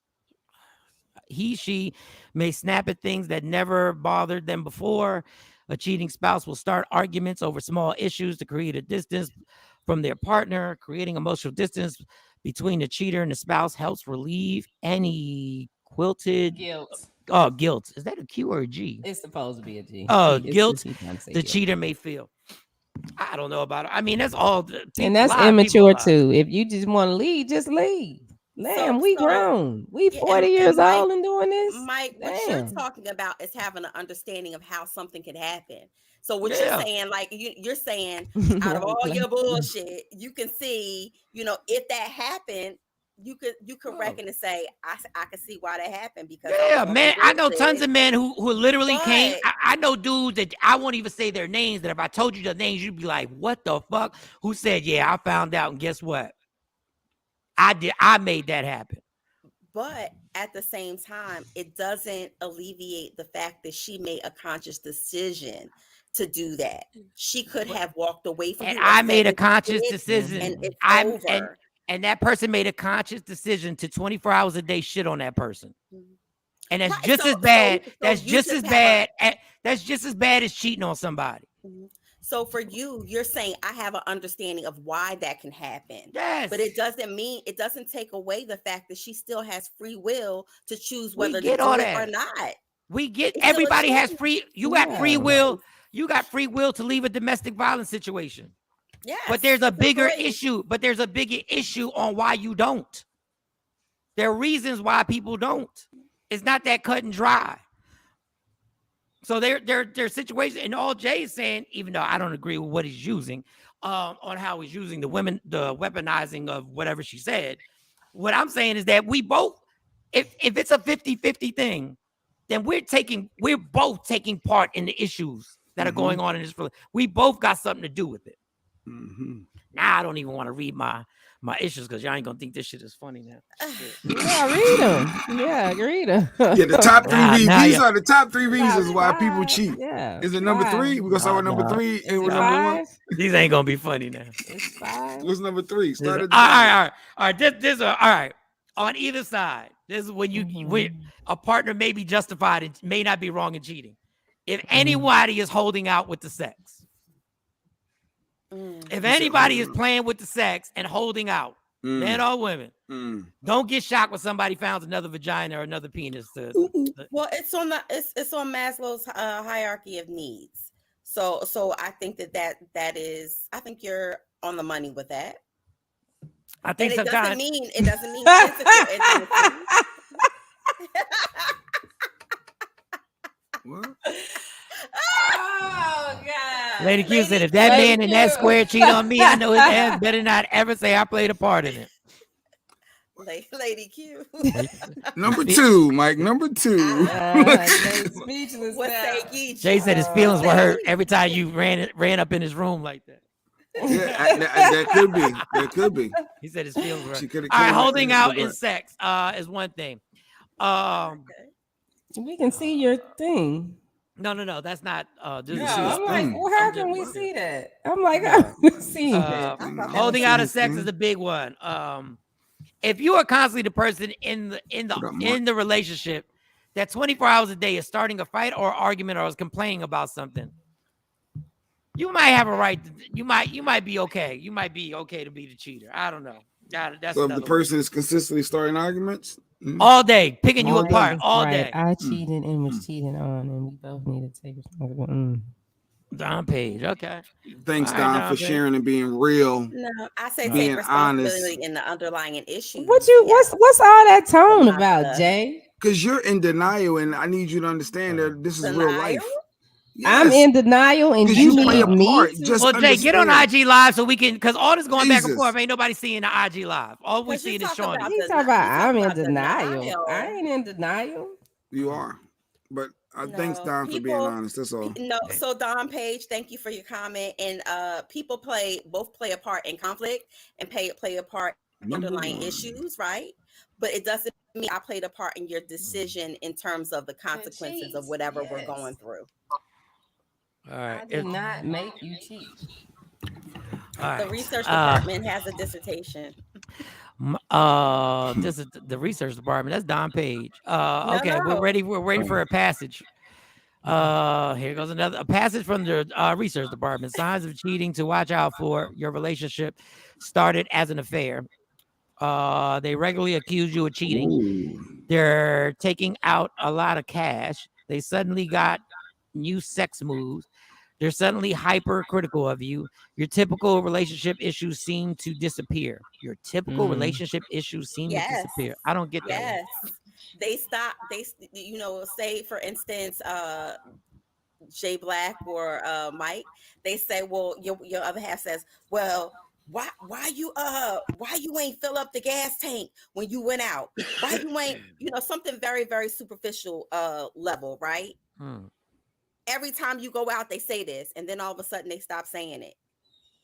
She may snap at things that never bothered them before. A cheating spouse will start arguments over small issues to create a distance from their partner. Creating emotional distance between the cheater and the spouse helps relieve any guilt. Oh, guilt. Is that a Q or a G? It's supposed to be a G. Oh, guilt the cheater may feel. I don't know about it. I mean, that's all. And that's immature too. If you just want to leave, just leave. Damn, we grown. We 40 years Mike, old and doing this. Mike, what you're talking about is having an understanding of how something could happen. So what you're saying, like you're saying, out of all your bullshit, you can see, if that happened, you could reckon and say, I can see why that happened because man, I know tons of men who literally came. I know dudes that I won't even say their names. That if I told you the names, you'd be like, "What the fuck?" Who said, "Yeah, I found out," and guess what? I did. I made that happen. But at the same time, it doesn't alleviate the fact that she made a conscious decision to do that. She could have walked away from And you. I made a conscious decision. And it's I'm over. and that person made a conscious decision to 24 hours a day shit on that person. And that's Right, just so- as bad. so That's you just just as have bad. That's just as bad as cheating on somebody. So for you, you're saying I have an understanding of why that can happen. Yes. But it doesn't take away the fact that she still has free will to choose We whether to get do all it that. or not. We get It's still a everybody has choice. free. You got free Yeah. will. You got free will to leave a domestic violence situation. Yes. But there's a it's bigger choice. issue. But there's a bigger issue on why you don't. There are reasons why people don't. It's not that cut and dry. So there's situations, and all Jay is saying, even though I don't agree with what he's using, on how he's using the weaponizing of whatever she said. What I'm saying is that we both, if it's a 50-50 thing, then we're both taking part in the issues that are going on in this. We both got something to do with it. Now I don't even want to read my issues because y'all ain't gonna think this shit is funny now. Yeah, read them. Yeah, read them. Yeah, the top three reasons. now These you- are the top three reasons why five, people cheat. yeah, Is it number five. 3? We're gonna start with number No. 3 Is and it with number 1. 5? These ain't gonna be funny now. It's 5. What's number 3? Start at the all bottom. right. This all right. On either side, this is when when a partner may be justified and may not be wrong in cheating. If anybody is holding out with the sex, if anybody is playing with the sex and holding out, men or women, don't get shocked when somebody finds another vagina or another penis. Well, it's on Maslow's hierarchy of needs. So I think that is, I think you're on the money with that. I think And sometimes it doesn't mean physical intimacy. What? Oh God. Lady Q said, if that man in that square cheat on me, I know his ass better not ever say I played a part in it. Lady Q. Number 2, Mike. Number 2. Speechless. What now. say ye? Jay said his feelings were hurt every time you ran up in his room like that. Yeah, that could be. That could be. He said his feelings were She hurt. coulda All right, killed holding him. out in sex is one thing. We can see your thing. No, that's not. This No, is I'm like, thing. how can we see that? I'm like, how can we see that? holding out of sex is a big one. If you are constantly the person in the relationship that 24 hours a day is starting a fight or argument or is complaining about something, you might have a right. You might be okay. You might be okay to be the cheater. I don't know. That's So if the person is consistently starting arguments all day, picking you All day. apart all Right. day. I cheated and was cheated on, and we both need to take responsibility. Don Page, okay. Thanks, All right, Don, for okay. sharing and being real. No, I say Being take responsibility honest. in the underlying issue. What's all that tone about, Jay? Because you're in denial, and I need you to understand that this is real life. I'm in denial, and 'Cause you you play need a me. part. Just Well, Jay, get on understand. IG Live so we can, because all this going back and Jesus. forth, ain't nobody seeing the IG Live. All we But you see is talk Shawn. about He talking about I'm in denial. I ain't in denial. You are. But thanks, Don, for being people- honest. That's all. No, so Don Page, thank you for your comment. And people both play a part in conflict and play a part in underlying issues, right? But it doesn't mean I played a part in your decision in terms of the consequences of whatever we're going through. All right. I did not make you cheat. All right. The research department has a dissertation. This is the research department. That's Don Page. Okay, no. we're ready for a passage. Here goes a passage from the research department. Signs of cheating to watch out for. Your relationship started as an affair. They regularly accuse you of cheating. Ooh. They're taking out a lot of cash. They suddenly got new sex moves. They're suddenly hypercritical of you. Your typical relationship issues seem to disappear. Your typical relationship issues seem to disappear. I don't get that. Yes. They stop. Say for instance, Jay Black or Mike, they say, well, your other half says, well, why you ain't fill up the gas tank when you went out? Why you ain't, something very, very superficial level, right? Every time you go out, they say this, and then all of a sudden they stop saying it.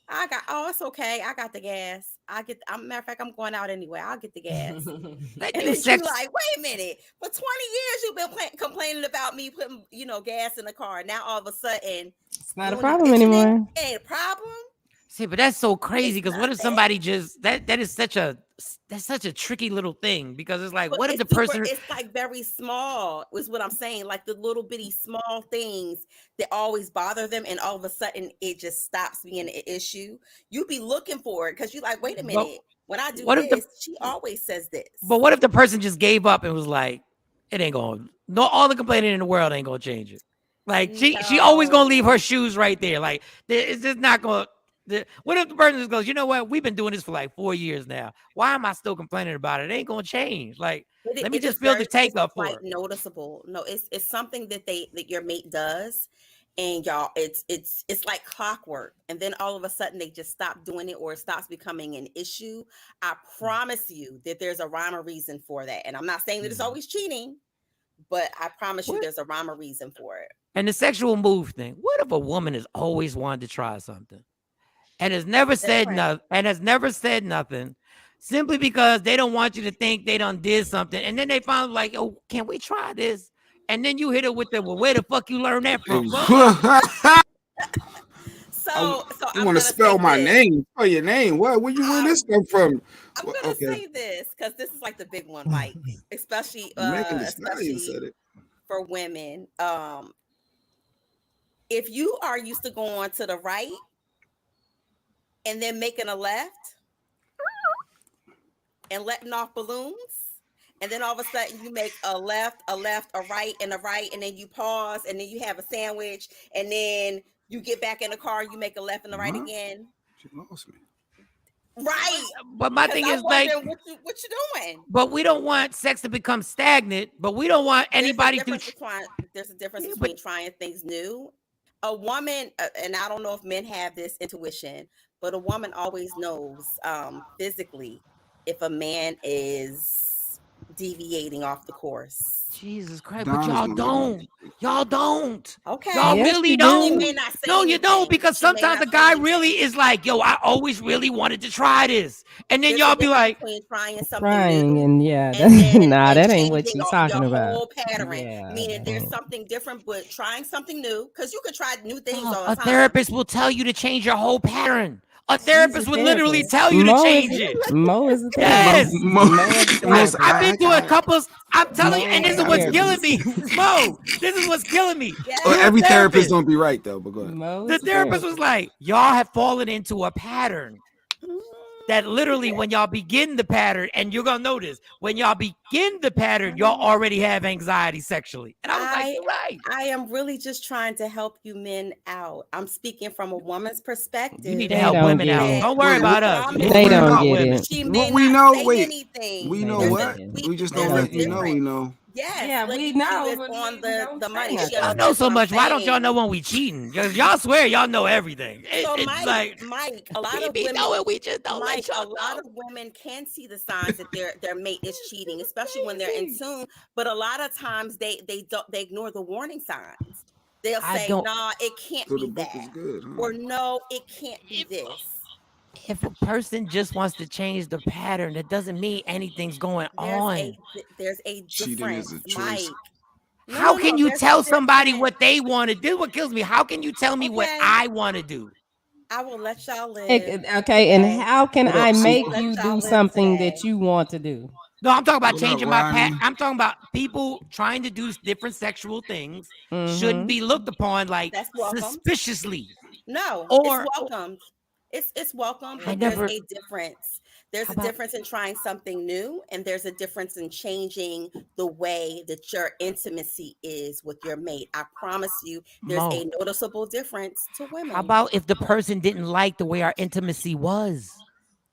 it's okay. I got the gas. Matter of fact, I'm going out anyway. I'll get the gas. They And do then sex. you like, wait a minute. For 20 years, you've been complaining about me putting, gas in the car. Now all of a sudden, It's not a you only problem ditching anymore. it. Ain't a problem. See, but that's so crazy because what if nothing. somebody just that's such a tricky little thing because it's like, But what if the it's super, person it's like very small, is what I'm saying. Like the little bitty small things that always bother them, and all of a sudden it just stops being an issue. You be looking for it because you're like, wait a minute. When I do what if this, she always says this. But what if the person just gave up and was like, it ain't going, no, all the complaining in the world ain't gonna change it. Like she always gonna leave her shoes right there. Like it's just not gonna. What if the person just goes, you know what? We've been doing this for like 4 years now. Why am I still complaining about it? It ain't gonna change. Like, let me just feel the take up for it. Noticeable. No, it's something that your mate does, and y'all, it's like clockwork. And then all of a sudden they just stop doing it, or it stops becoming an issue. I promise you that there's a rhyme or reason for that. And I'm not saying that it's always cheating, but I promise you there's a rhyme or reason for it. And the sexual move thing. What if a woman has always wanted to try something? And has never said nothing, simply because they don't want you to think they done did something. And then they finally like, oh, can we try this? And then you hit it with well, where the fuck you learn that from? So you want to spell my name? Oh, your name? What? Where this come from? I'm gonna say this because this is like the big one, Mike, especially for women. If you are used to going to the right and then making a left and letting off balloons, and then all of a sudden you make a left, a right, and a right, and then you pause, and then you have a sandwich, and then you get back in the car, you make a left and a right again. She lost me. Right. But my thing is like, what you doing? But we don't want sex to become stagnant, but we don't want anybody to. There's a difference between trying things new. A woman, and I don't know if men have this intuition, but a woman always knows physically if a man is deviating off the course. Jesus Christ, but y'all don't. Y'all don't. Okay. Y'all really don't. No, you don't, because sometimes a guy really is like, yo, I always really wanted to try this. And then y'all be like, trying something new, and that ain't what you're talking your about. whole pattern. Meaning there's something different, but trying something new, because you could try new things all the time. A therapist will tell you to change your whole pattern. A therapist would literally tell you to change it. Mo is a therapist. Yes. I've been to a couple. I'm telling you, and this is what's killing me. Mo, this is what's killing me. Every therapist don't be right though, but go ahead. The therapist was like, y'all have fallen into a pattern that literally when y'all begin the pattern, and you're going to notice, when y'all begin the pattern, y'all already have anxiety sexually. And I was like, you're right. I am really just trying to help you men out. I'm speaking from a woman's perspective. You need to help women out. Don't worry about us. They don't get it. She may we not know, say anything. We know what? We just don't let you know we know. Yes, yeah, we know on the money. Y'all know so much. Why don't y'all know when we cheating? Because y'all swear y'all know everything. So it's Mike, a lot of women know it. We just don't Mike, a lot of women can see the signs that their mate is cheating, especially when they're in tune. But a lot of times they ignore the warning signs. They'll say, "Nah, it can't be that," or "No, it can't be this." If a person just wants to change the pattern, that doesn't mean anything's going on. There's a difference, Mike. How can you tell somebody what they want to do? What kills me? How can you tell me what I want to do? I will let y'all live. Okay, and how can I make you do something that you want to do? No, I'm talking about changing my pattern. I'm talking about people trying to do different sexual things shouldn't be looked upon like suspiciously. No, it's welcomed. It's welcome, but there's a difference. There's a difference in trying something new, and there's a difference in changing the way that your intimacy is with your mate. I promise you, there's a noticeable difference to women. How about if the person didn't like the way our intimacy was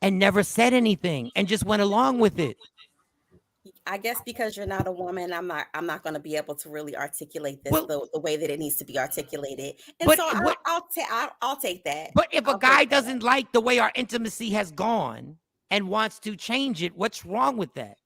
and never said anything and just went along with it? I guess because you're not a woman, I'm not going to be able to really articulate this the way that it needs to be articulated. And so I'll take that. But if a guy doesn't like the way our intimacy has gone and wants to change it, what's wrong with that?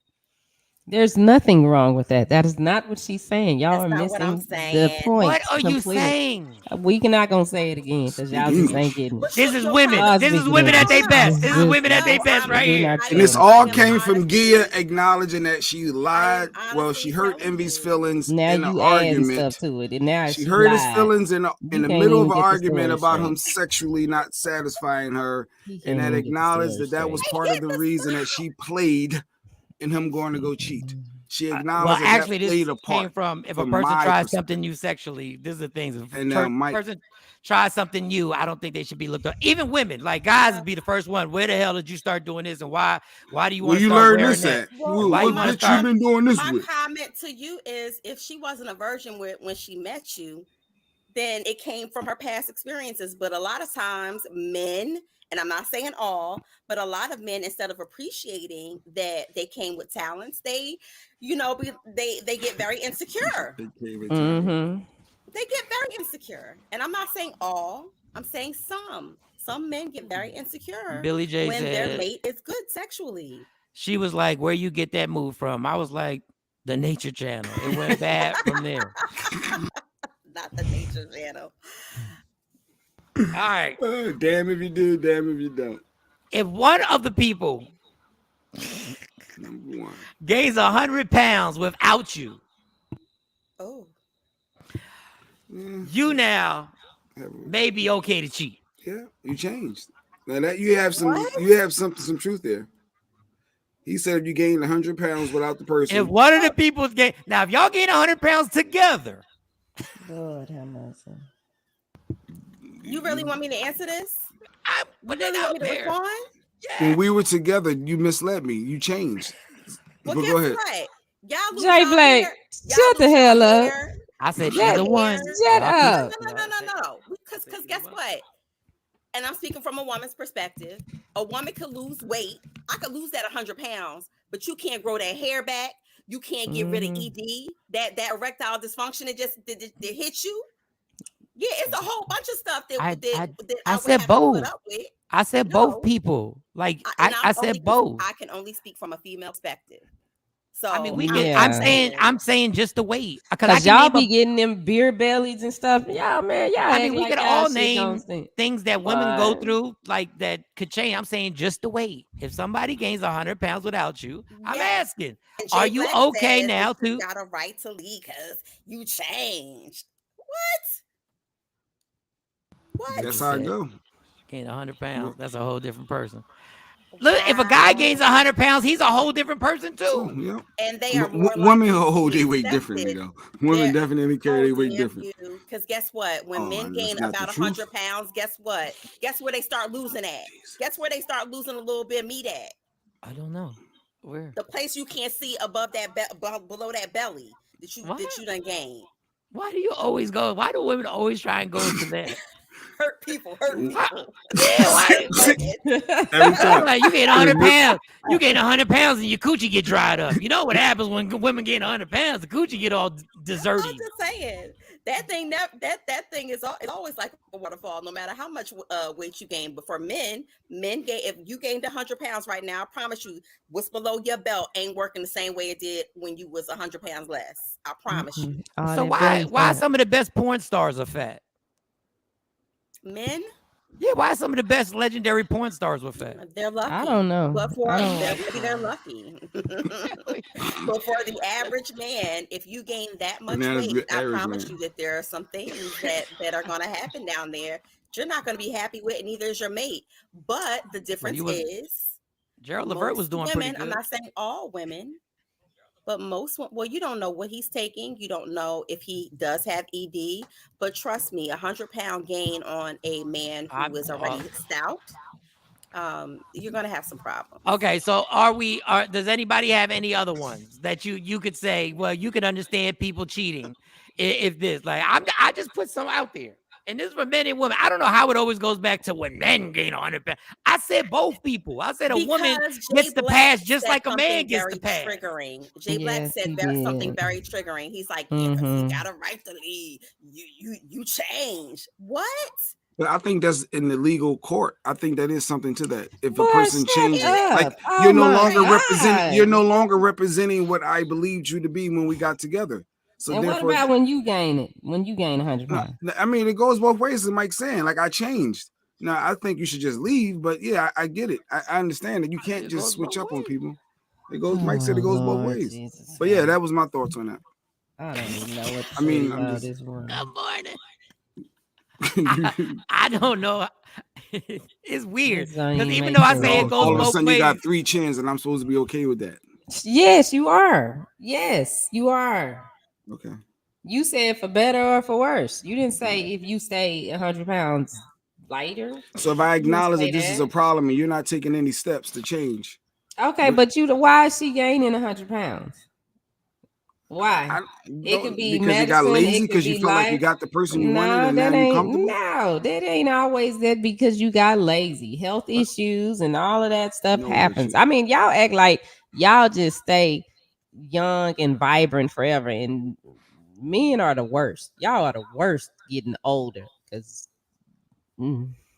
There's nothing wrong with that. That is not what she's saying. Y'all That's are not what I'm missing the saying. point. What are you completely. saying? We not gonna say it again because y'all just ain't getting it. This is women. Y'all This is speaking women at English. their best. This is Just- women at their best right we're here. not And this saying all it. came from Gia acknowledging that she lied. Well, honestly she hurt telling Envy's you. feelings Now in an you adding argument. stuff to it, and now She she hurt his lied. feelings in You the can't middle of even an get the argument story about straight. him sexually not satisfying her, He and can't that even get the acknowledged story that was straight. part of the reason that she played in him going to go cheat. She Well, acknowledged actually, that this played a came part. from if a from person my tries perspective. something new sexually. This is the thing. If And a Mike, person tries something new, I don't think they should be looked up. Even women, like guys, would be the first one. Where the hell did you start doing this, and why? Why do you want where to you start learn wearing this that? at? Well, Why what you want to bitch start? you been doing this My with? comment to you is, if she wasn't a virgin when she met you, then it came from her past experiences. But a lot of times, men, and I'm not saying all, but a lot of men, instead of appreciating that they came with talents, they, they get very insecure. Mm-hmm. They get very insecure, and I'm not saying all. I'm saying some. Some men get very insecure Billy J when their said mate is good sexually. she was like, "Where you get that move from?" I was like, "The Nature Channel." It went bad from there. Not the Nature Channel. All right. Damn if you do, damn if you don't. If one of the people Number one. gains 100 pounds without you, Oh, you now may be okay to cheat. Yeah, you changed. Now that you have some truth there. He said if you gain 100 pounds without the person. If one of the people's gain, now if y'all gain 100 pounds together, Lord have mercy. you really want me to answer this? But You really want me to respond? When we were together, you misled me. You changed. Well, But guess go ahead. what? Y'all lose Jay y'all Blake, hair. shut the hell up. I said Shut- either one. Shut Y'all keep- up. No. Because guess what? And I'm speaking from a woman's perspective. A woman could lose weight. I could lose that 100 pounds, but you can't grow that hair back. You can't get rid of ED, that erectile dysfunction. It just hit you. Yeah, it's a whole bunch of stuff that I would said have both. to put up with. I said No. both people. Like And I said both. I can only speak from a female perspective. So I mean, we Yeah. can. I'm saying just the weight because Cause y'all be getting them beer bellies and stuff. Y'all, man, y'all. I mean, act we like could y'all all shit name don't stink. things that women go What? through, like that could change. I'm saying just the weight. If somebody gains 100 pounds without you, I'm asking, And are Jay you Black okay says now that you to? got a right to leave because you changed. What? That's how I go. Gain 100 pounds. That's a whole different person. Look, if a guy gains 100 pounds, he's a whole different person too. Yeah. And they are more women likely hold to their be weight differently accepted. though. Women definitely carry their weight different. Because guess what? When men that's gain not the about truth. 100 pounds, guess what? Guess where they start losing at? Guess where they start losing a little bit of meat at? I don't know. Where? The place you can't see above that below that belly that you done gained. Why do you always go? Why do women always try and go to that? Hurt people. Yeah, why? Every time. Like you gain 100 pounds. You gain 100 pounds and your coochie get dried up. You know what happens when women gain 100 pounds? The coochie get all deserty. I'm just saying that thing that thing is always like a waterfall, no matter how much weight you gain. But for men gain, if you gained 100 pounds right now, I promise you, what's below your belt ain't working the same way it did when you was 100 pounds less. I promise you. So why some of the best porn stars are fat? Men? Yeah, why some of the best legendary porn stars were fat? They're lucky. I don't know. But maybe they're lucky. Oh. But for the average man, if you gain that much weight, I promise you that there are some things that are going to happen down there you're not going to be happy with, and neither is your mate. But the difference is Gerald Levert was doing pretty good. I'm not saying all women, but most, well, you don't know what he's taking. You don't know if he does have ED, but trust me, 100-pound gain on a man who is already stout, you're going to have some problems. Okay, so does anybody have any other ones that you could say, well, you could understand people cheating if this, like, I just put some out there. And this is for men and women. I don't know how it always goes back to when men gain 100 pounds. I said both people. I said a woman gets the pass just like a man gets the pass. Triggering. Jay Black said something very triggering. He's like, yeah, 'cause you got a right to leave. You change. What? But I think that's in the legal court. I think that is something to that. If a Boy, person shut changes, like up. Oh you're no my longer representing, you're God. no longer representing what I believed you to be when we got together. So And what therefore, about when you gain it? When you gain 100 no, pounds? I mean, it goes both ways. As Mike's saying, like I changed. Now I think you should just leave. But yeah, I get it. I understand that you can't It just goes switch both up on ways. people. It goes. Mike said Oh it goes both Lord ways. Jesus. But yeah, God. that was my thoughts on that. I don't even know what to I say mean, to I'm y'all just. this morning. Good morning. you I don't know. It's weird This don't because even even make though I sense. say it know, goes all of a both sudden you got ways, 3 chins, and I'm supposed to be okay with that. Yes, you are. Yes, you are. Okay. You said for better or for worse. You didn't say if you stay 100 pounds lighter. So if I You didn't acknowledge say that this is a that. problem and you're not taking any steps to change, Okay, but why is she gaining 100 pounds? Why? I It could don't be because you got medicine. lazy It could because you be felt like you life. got the person you wanted No, and now that you're ain't. comfortable. No, that ain't always that because you got lazy. Health issues and all of that stuff No, but happens. you, I mean, y'all act like y'all just stay young and vibrant forever, and men are the worst. Y'all are the worst getting older because.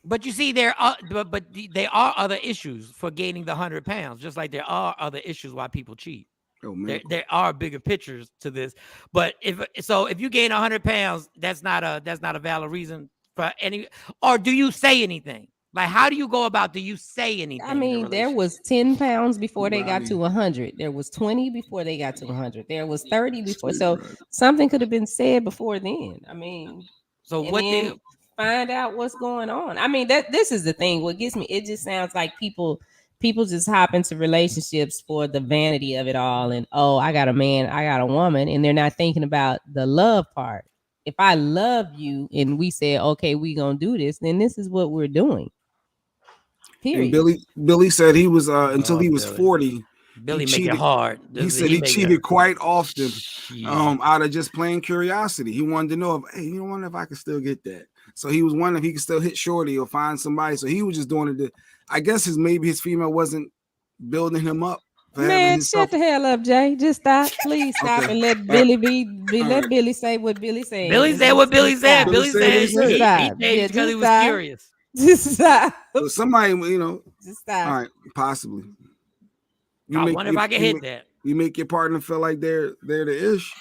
but you see, there are there are other issues for gaining the 100 pounds, just like there are other issues why people cheat. oh, There, medical. there are bigger pictures to this, but if you gain 100 pounds, that's not a valid reason for any. Or do you say anything? Like, how do you go about? Do you say anything I in a mean, there relationship? was 10 pounds before they got Rowdy. to 100. There was 20 before they got to 100. There was 30 before. Straight So ride. something could have been said before then. I mean, So and what then the find out what's going on. I mean, that this is the thing. What gets me, it just sounds like people just hop into relationships for the vanity of it all. And oh, I got a man, I got a woman, and they're not thinking about the love part. If I love you and we say, okay, we gonna do this, then this is what we're doing. And Period. Billy said he was until Oh, he was Billy. 40, he Billy make it cheated. hard. He said He he make cheated it. quite often Jeez. out of just plain curiosity. He wanted to know if, hey, you wonder if I could still get that. So he was wondering if he could still hit shorty or find somebody. So he was just doing it. I guess maybe his female wasn't building him up for having Man, himself. shut the hell up, Jay. Just stop. Please stop Okay. and let All right. Billy be All let right. Billy say what Billy said. Billy And said what Billy just said. stop. Billy Billy said what he said Just said. he stop. changed Yeah, because he just was stop. curious. Just stop. So somebody, Just stop. all right, possibly. I wonder if I can hit that. You make your partner feel like they're the ish.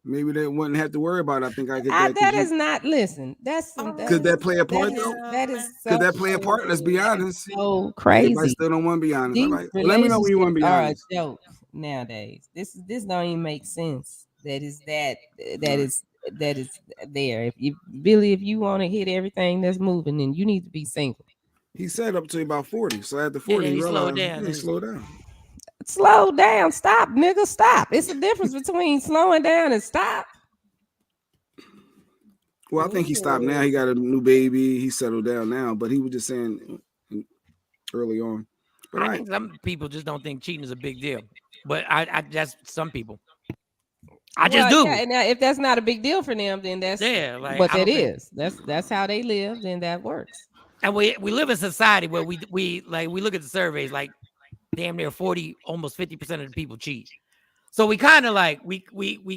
Maybe they wouldn't have to worry about it. I think I get that. That is not listen. That's some Could that play a part though? that is Could so that play a part? Let's be honest. so Everybody crazy. still don't want to be honest. All These right. Well, let me know when you want to relationships be are a honest. joke nowadays. This don't even make sense. That is that Right. is that is there. If you Billy, if you want to hit everything that's moving, then you need to be single. He said up to about 40. So after And 40, then he he slowed realized down. he slow down. Slow down, stop, nigga, stop. It's a difference between slowing down and stop. Well, I think he stopped now. He got a new baby. He settled down now. But he was just saying early on. But I think some people just don't think cheating is a big deal. But I that's some people. I just do. Yeah, and now, if that's not a big deal for them, then that's Like, what I that don't think- is. That's how they live, then that works. And we live in society where we look at the surveys, like damn near 40, almost 50% of the people cheat. So we kind of like we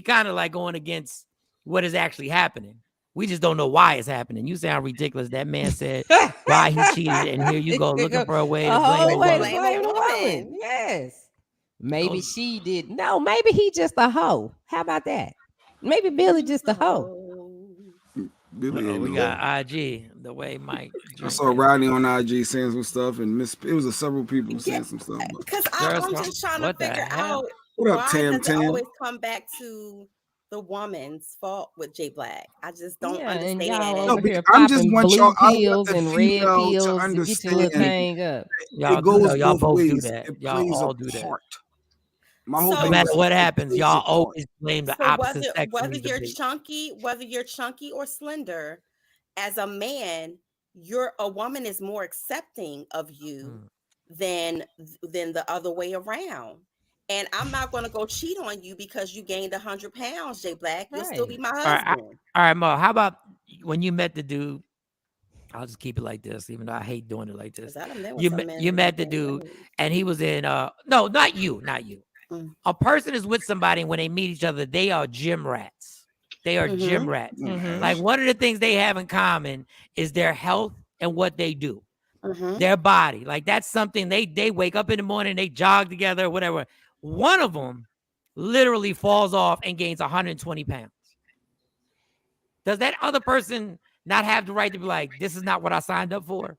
kind of like going against what is actually happening. We just don't know why it's happening. You sound ridiculous. That man said why he cheated, and here you go looking for a way to blame a way to woman. blame a woman. Yes. Maybe she did. No, maybe he just a hoe. How about that? Maybe Billy just a hoe. Billy ain't We no got hoe. IG the way Mike. I saw Rodney on IG saying some stuff, and it was several people saying some stuff. Because I'm just trying to figure out What up, why Tam does it Tam? always come back to the woman's fault with Jay Black? I just don't And understand y'all it. over here I'm just popping want blue y'all. I want pills the and red female to pills to get your little understand. thing up. Y'all It goes y'all both both do ways. that. It Y'all plays all a do that. part. My whole No thing matter is what it happens, plays y'all a part. always blame the So opposite sex. whether in these you're debates. chunky or slender, as a man, a woman is more accepting of you than the other way around. And I'm not going to go cheat on you because you gained 100 pounds, Jay Black. You'll still be my husband. All right, Mo. How about when you met the dude? I'll just keep it like this, even though I hate doing it like this. You met the dude, and he was in. No, not you. A person is with somebody, and when they meet each other, they are gym rats. they are gym rats. Like one of the things they have in common is their health and what they do. Their body. Like that's something they wake up in the morning, they jog together, whatever. One of them literally falls off and gains 120 pounds. Does that other person not have the right to be like, this is not what I signed up for?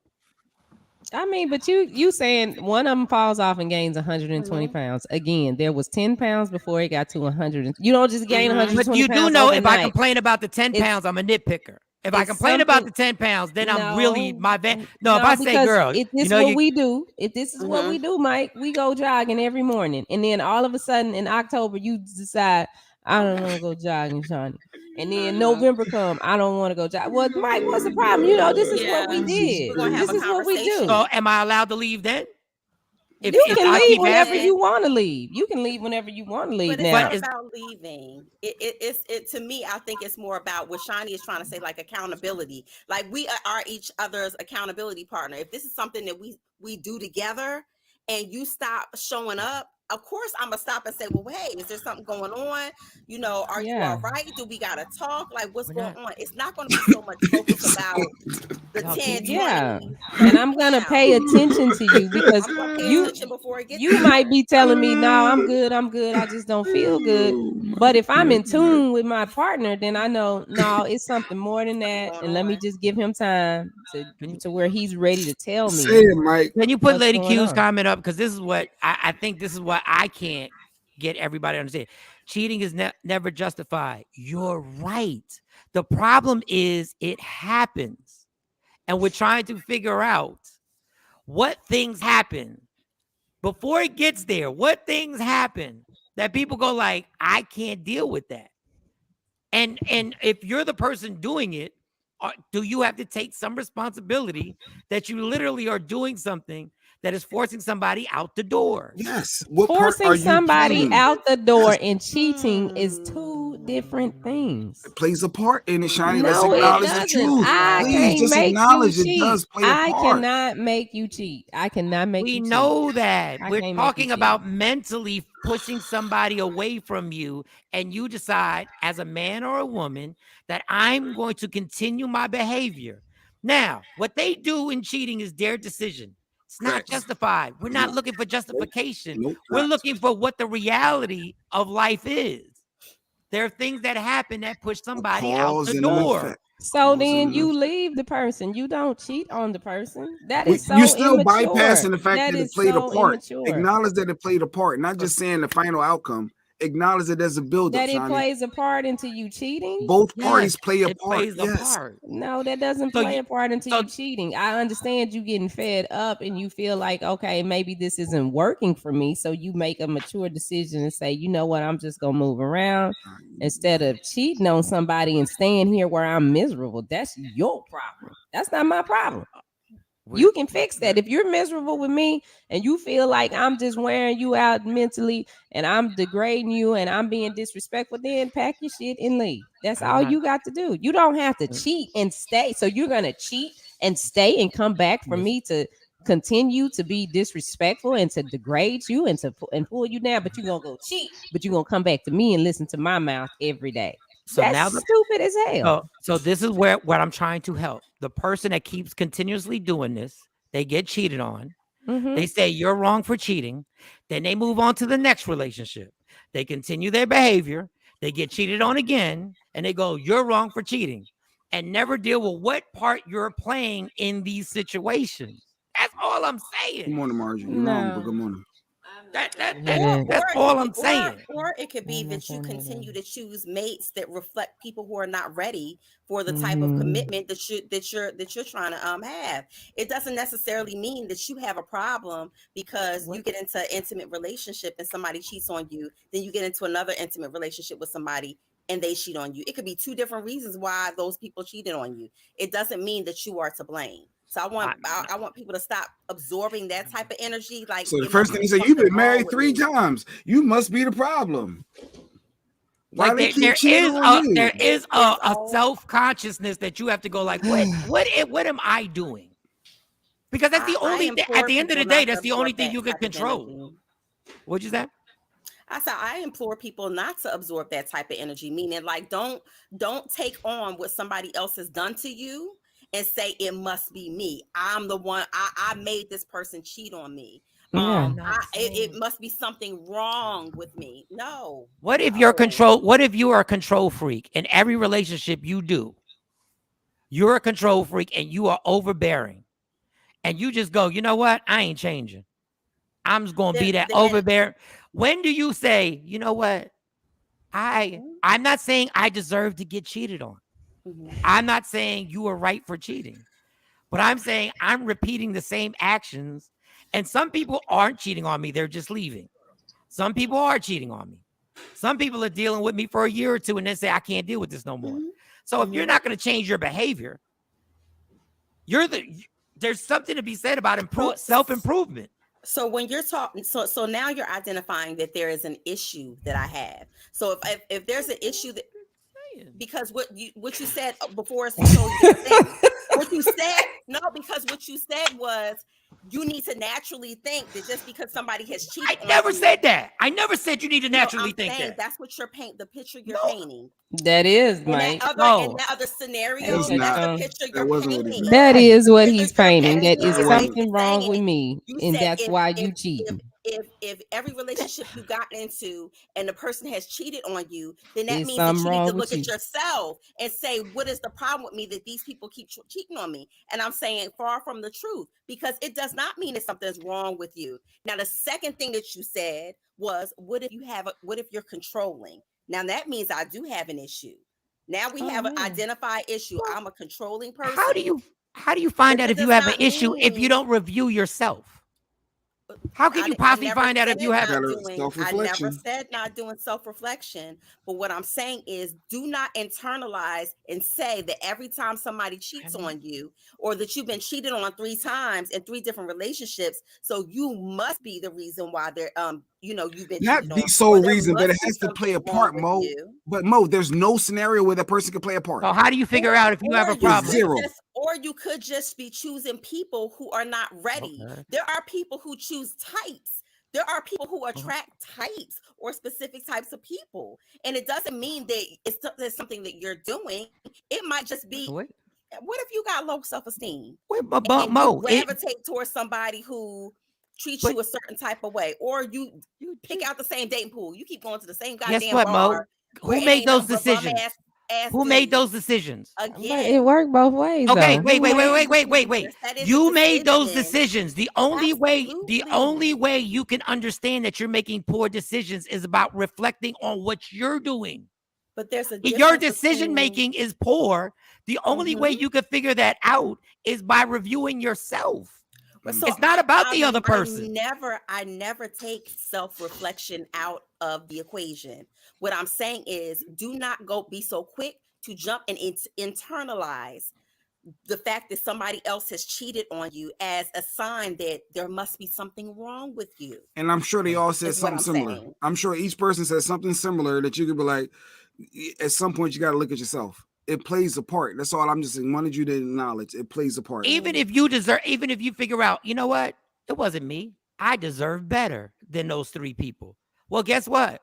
I mean, but you saying one of them falls off and gains 120 pounds. Again, there was 10 pounds before it got to 100. You don't just gain 120 But you pounds do know overnight. if I complain about the 10 pounds, I'm a nitpicker. If I complain about the 10 pounds, then I'm really my van. No, if I say, girl, if this is what we do, if this is what we do, Mike, we go jogging every morning. And then all of a sudden in October, you decide, I don't want to go jogging, Shawnee. And then November come, I don't want to go jogging. Well, Mike, what's the problem? You know, this is what we did. This is what we do. So am I allowed to leave then? You can leave whenever you want to leave. You can leave whenever you want to leave. But now. it's not about leaving. It to me, I think it's more about what Shawnee is trying to say, like accountability. Like we are each other's accountability partner. If this is something that we do together, and you stop showing up, of course I'm gonna stop and say, well, hey, is there something going on? You know, are you all right? Do we gotta talk? Like, what's going on? It's not gonna be so much focus about the 10, 20. And I'm gonna pay attention to you because you might be telling me, no, I'm good, I just don't feel good. But if I'm in tune with my partner, then I know, no, it's something more than that. And let me just give him time to where he's ready to tell me. Say it, Mike. Can you put Lady Q's comment up? Because this is what I think this is what I can't get everybody to understand. Cheating is never justified. You're right. The problem is it happens. And we're trying to figure out what things happen before it gets there. What things happen that people go like, I can't deal with that. And if you're the person doing it, do you have to take some responsibility that you literally are doing something that is forcing somebody out the door? Yes. Forcing somebody out the door and cheating is two different things. It plays a part in it, Shiny. No, Let's acknowledge the truth. Please just acknowledge it does play a part. I cannot make you cheat. I cannot make you cheat. We know that. We're talking about mentally pushing somebody away from you, and you decide as a man or a woman that I'm going to continue my behavior. Now, what they do in cheating is their decision. It's not justified. We're not looking for justification. We're looking for what the reality of life is. There are things that happen that push somebody out the door. So then you leave the person. You don't cheat on the person. That is so You're still immature. bypassing the fact that it played a part. Immature. Acknowledge that it played a part, not just saying the final outcome. Acknowledge it as a build-up. That it plays a part into you cheating. Both parties play a part. Plays a part. No, that doesn't play a part into you cheating. I understand you getting fed up and you feel like, okay, maybe this isn't working for me. So you make a mature decision and say, you know what, I'm just gonna move around instead of cheating on somebody and staying here where I'm miserable. That's your problem. That's not my problem. You can fix that. If you're miserable with me and you feel like I'm just wearing you out mentally and I'm degrading you and I'm being disrespectful, then pack your shit and leave. That's all you got to do. You don't have to cheat and stay. So you're going to cheat and stay and come back for me to continue to be disrespectful and to degrade you and to pull you down. But you're going to go cheat, but you're going to come back to me and listen to my mouth every day. So that's now stupid as hell. So this is where what I'm trying to help. The person that keeps continuously doing this, they get cheated on. They say you're wrong for cheating. Then they move on to the next relationship. They continue their behavior. They get cheated on again. And they go, you're wrong for cheating. And never deal with what part you're playing in these situations. That's all I'm saying. Good morning, Margie. You're wrong, but good morning. That's all I'm saying. Or it could be that you continue to choose mates that reflect people who are not ready for the type of commitment that you're trying to have. It doesn't necessarily mean that you have a problem because you get into an intimate relationship and somebody cheats on you, then you get into another intimate relationship with somebody and they cheat on you. It could be two different reasons why those people cheated on you. It doesn't mean that you are to blame. So I want people to stop absorbing that type of energy. Like, so the first thing he said, you've been married 3 times. You must be the problem. Why like there is a self-consciousness that you have to go like, what am I doing? Because that's the only thing, at the end of the day, that's the only thing you can control. What'd you say? I implore people not to absorb that type of energy, meaning like don't take on what somebody else has done to you and say it must be me. I'm the one. I made this person cheat on me. Yeah. It must be something wrong with me. No. What if no. what if you are a control freak in every relationship you do? You're a control freak and you are overbearing. And you just go, you know what? I ain't changing. I'm just gonna be that overbearing. When do you say, you know what? I'm not saying I deserve to get cheated on. I'm not saying you are right for cheating. But I'm saying I'm repeating the same actions. And some people aren't cheating on me. They're just leaving. Some people are cheating on me. Some people are dealing with me for a year or two and then say, I can't deal with this no more. So if you're not going to change your behavior, there's something to be said about self-improvement. So when you're talking, so now you're identifying that there is an issue that I have. So if there's an issue that, because what you said before is totally different thing. What you said, no, because what you said was you need to naturally think that just because somebody has cheated. I never said that. I never said you need to naturally think that. That's what you're painting. The picture you're painting. That is, Mike. In that other scenario, that's the picture you're painting. That is what he's painting. That is something wrong with me, and that's why you cheat. If every relationship you got into and the person has cheated on you, then that means that you need to look at yourself and say, what is the problem with me that these people keep cheating on me? And I'm saying far from the truth, because it does not mean that something's wrong with you. Now, the second thing that you said was, what if you're controlling? Now that means I do have an issue. Now we have an identified issue. I'm a controlling person. How do you find out if you have an issue if you don't review yourself? How can you possibly find out if you have self-reflection? I never said not doing self-reflection, but what I'm saying is do not internalize and say that every time somebody cheats on you or that you've been cheated on 3 times in 3 different relationships, so you must be the reason why they're you've been not the sole reason, but it has to play a part, Mo. But Mo, there's no scenario where that person can play a part. So how do you figure out if you have a problem? Zero. Or you could just be choosing people who are not ready. Okay. There are people who choose types. There are people who attract types or specific types of people. And it doesn't mean that it's something that you're doing. It might just be, what if you got low self-esteem? And Mo, you gravitate towards somebody who treats you a certain type of way. Or you pick out the same dating pool. You keep going to the same goddamn bar. Mo? Who made those decisions? Who made those decisions? Again, it worked both ways. Okay, wait. You made those decisions. The only way you can understand that you're making poor decisions is about reflecting on what you're doing. But there's your decision making is poor. The only way you can figure that out is by reviewing yourself. So it's not about the other person. I never take self-reflection out of the equation. What I'm saying is do not be so quick to jump and internalize the fact that somebody else has cheated on you as a sign that there must be something wrong with you. And I'm sure they all said something similar. I'm sure each person says something similar that you could be like, at some point you got to look at yourself. It plays a part. That's all I'm just saying. Wanted you to acknowledge it plays a part. Even if you figure out, you know what? It wasn't me. I deserve better than those 3 people. Well, guess what?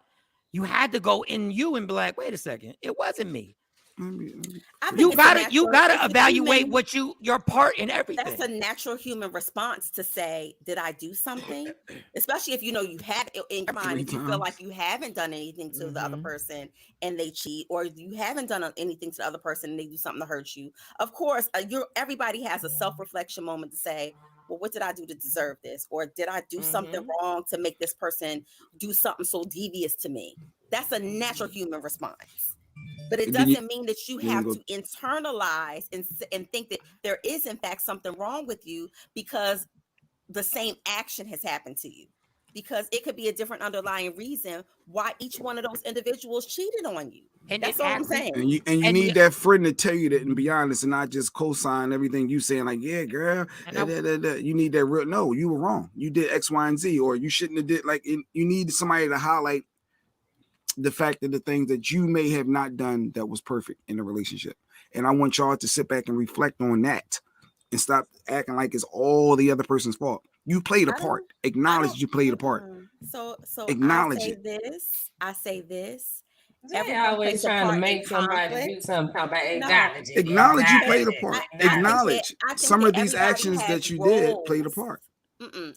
You had to go in you and be like, wait a second, it wasn't me. You gotta evaluate your part in everything. That's a natural human response to say, did I do something? Especially if you have in your mind, if you feel like you haven't done anything to the other person and they cheat, or you haven't done anything to the other person and they do something to hurt you. Of course, everybody has a self-reflection moment to say, well, what did I do to deserve this? Or did I do something wrong to make this person do something so devious to me? That's a natural human response. But it doesn't mean that you have to internalize and think that there is, in fact, something wrong with you because the same action has happened to you. Because it could be a different underlying reason why each one of those individuals cheated on you. And that's all I'm saying. And you need that friend to tell you that and be honest and not just co-sign everything you saying like, yeah, girl. You need that real. No, you were wrong. You did X, Y, and Z, or you shouldn't have did. Like, you need somebody to highlight the fact that the things that you may have not done that was perfect in the relationship. And I want y'all to sit back and reflect on that and stop acting like it's all the other person's fault. You played a part. Acknowledge you played a part. So Acknowledge I say this. They Everyone always plays a trying to part in make somebody conflict. do something. Talk about No, Acknowledge you because played a part. Acknowledge it. I can Some get of these everybody actions has that you did played a roles. part.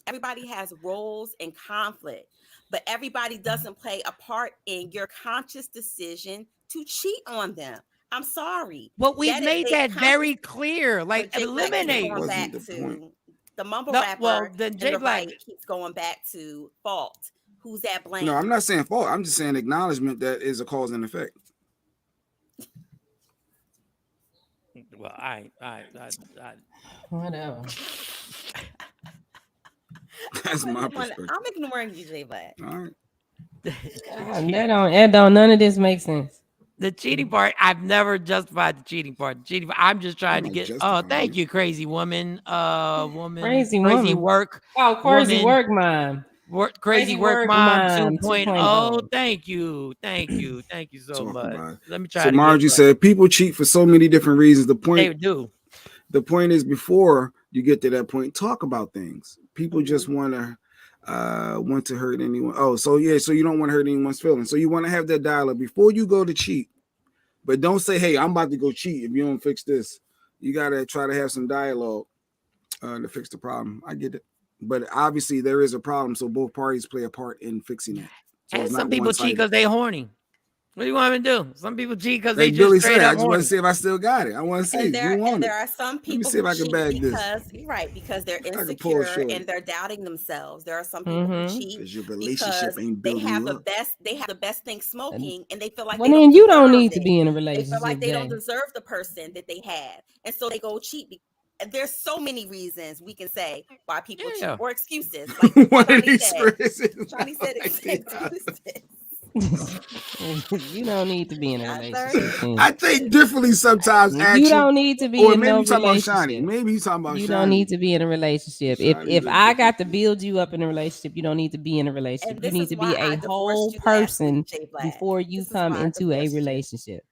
Everybody has roles in conflict, but everybody doesn't play a part in your conscious decision to cheat on them. I'm sorry. But we've That is made a that conscious. very clear. But Like Jay Black keeps eliminate. going Wasn't back the point. to the mumble No, rapper well, then and Jay the Black. right keeps going back to fault. Who's at blame? No, I'm not saying fault. I'm just saying acknowledgement that is a cause and effect. Well, I Whatever. That's my perspective. I'm ignoring you, Jay Black. All right. That don't none of this makes sense. The cheating part, I've never justified the cheating part. I'm just trying to get. Oh, thank you, crazy woman. Crazy woman. Work. Oh, crazy woman, work mom. Crazy work mom 2.0. 2.0. Thank you so much. Let me try. So Margie said people cheat for so many different reasons. They do. The point is, before you get to that point, talk about things. People just want to hurt anyone. Oh, so you don't want to hurt anyone's feelings. So you want to have that dialogue before you go to cheat. But don't say, hey, I'm about to go cheat if you don't fix this. You got to try to have some dialogue to fix the problem. I get it. But obviously there is a problem, so both parties play a part in fixing it. So and some people cheat because they horny. What do you want me to do? Some people cheat because they Billy just straight said, up I just horny. want to see if I still got it. I want to see. There are some people who cheat because they're insecure and they're doubting themselves. There are some people who cheat your relationship because ain't they have the best thing smoking, and they feel like well, then you don't need to be in a relationship. They feel like they don't deserve the person that they had, and so they go cheat. There's so many reasons we can say why people cheat or excuses. Like Johnny said excuses. You don't need to be in a relationship. I think differently sometimes. You don't need to be in no relationship. Maybe you talking about you don't need to be in a relationship. If I got to build you up in a relationship, you don't need to be in a relationship. You need to be a whole person before you come into a relationship.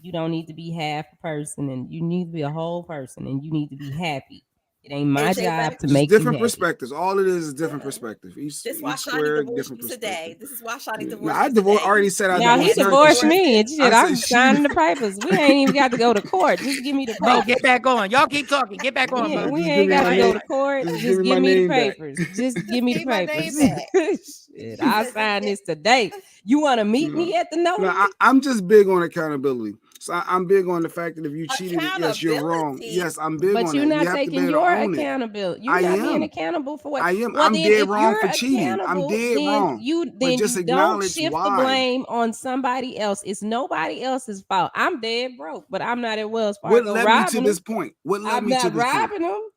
You don't need to be half a person, and you need to be a whole person, and you need to be happy. It ain't my job to make different you happy. perspections. All it is different perspective. This is why Shawnee divorced you today. This is why Shawnee divorced you today. Already said I now he divorced me and shit. I'm signing the papers. We ain't even got to go to court. Just give me the papers. No, get back on. Y'all keep talking. Get back on. We ain't got to go to court. Just give me the papers. Just give me the papers. Shit, I'll sign this today. You want to meet me at the notary? No, I'm just big on accountability. So I'm big on the fact that if you cheated, yes, you're wrong. Yes, I'm big on that. But you're not taking your accountability. You're not being accountable for what I am. Well, I'm dead wrong for cheating. I'm dead wrong. Then just you don't shift the blame on somebody else. It's nobody else's fault. I'm dead broke, but I'm not at Wells Fargo. What led me to this point? What led me to this point? I'm not robbing them.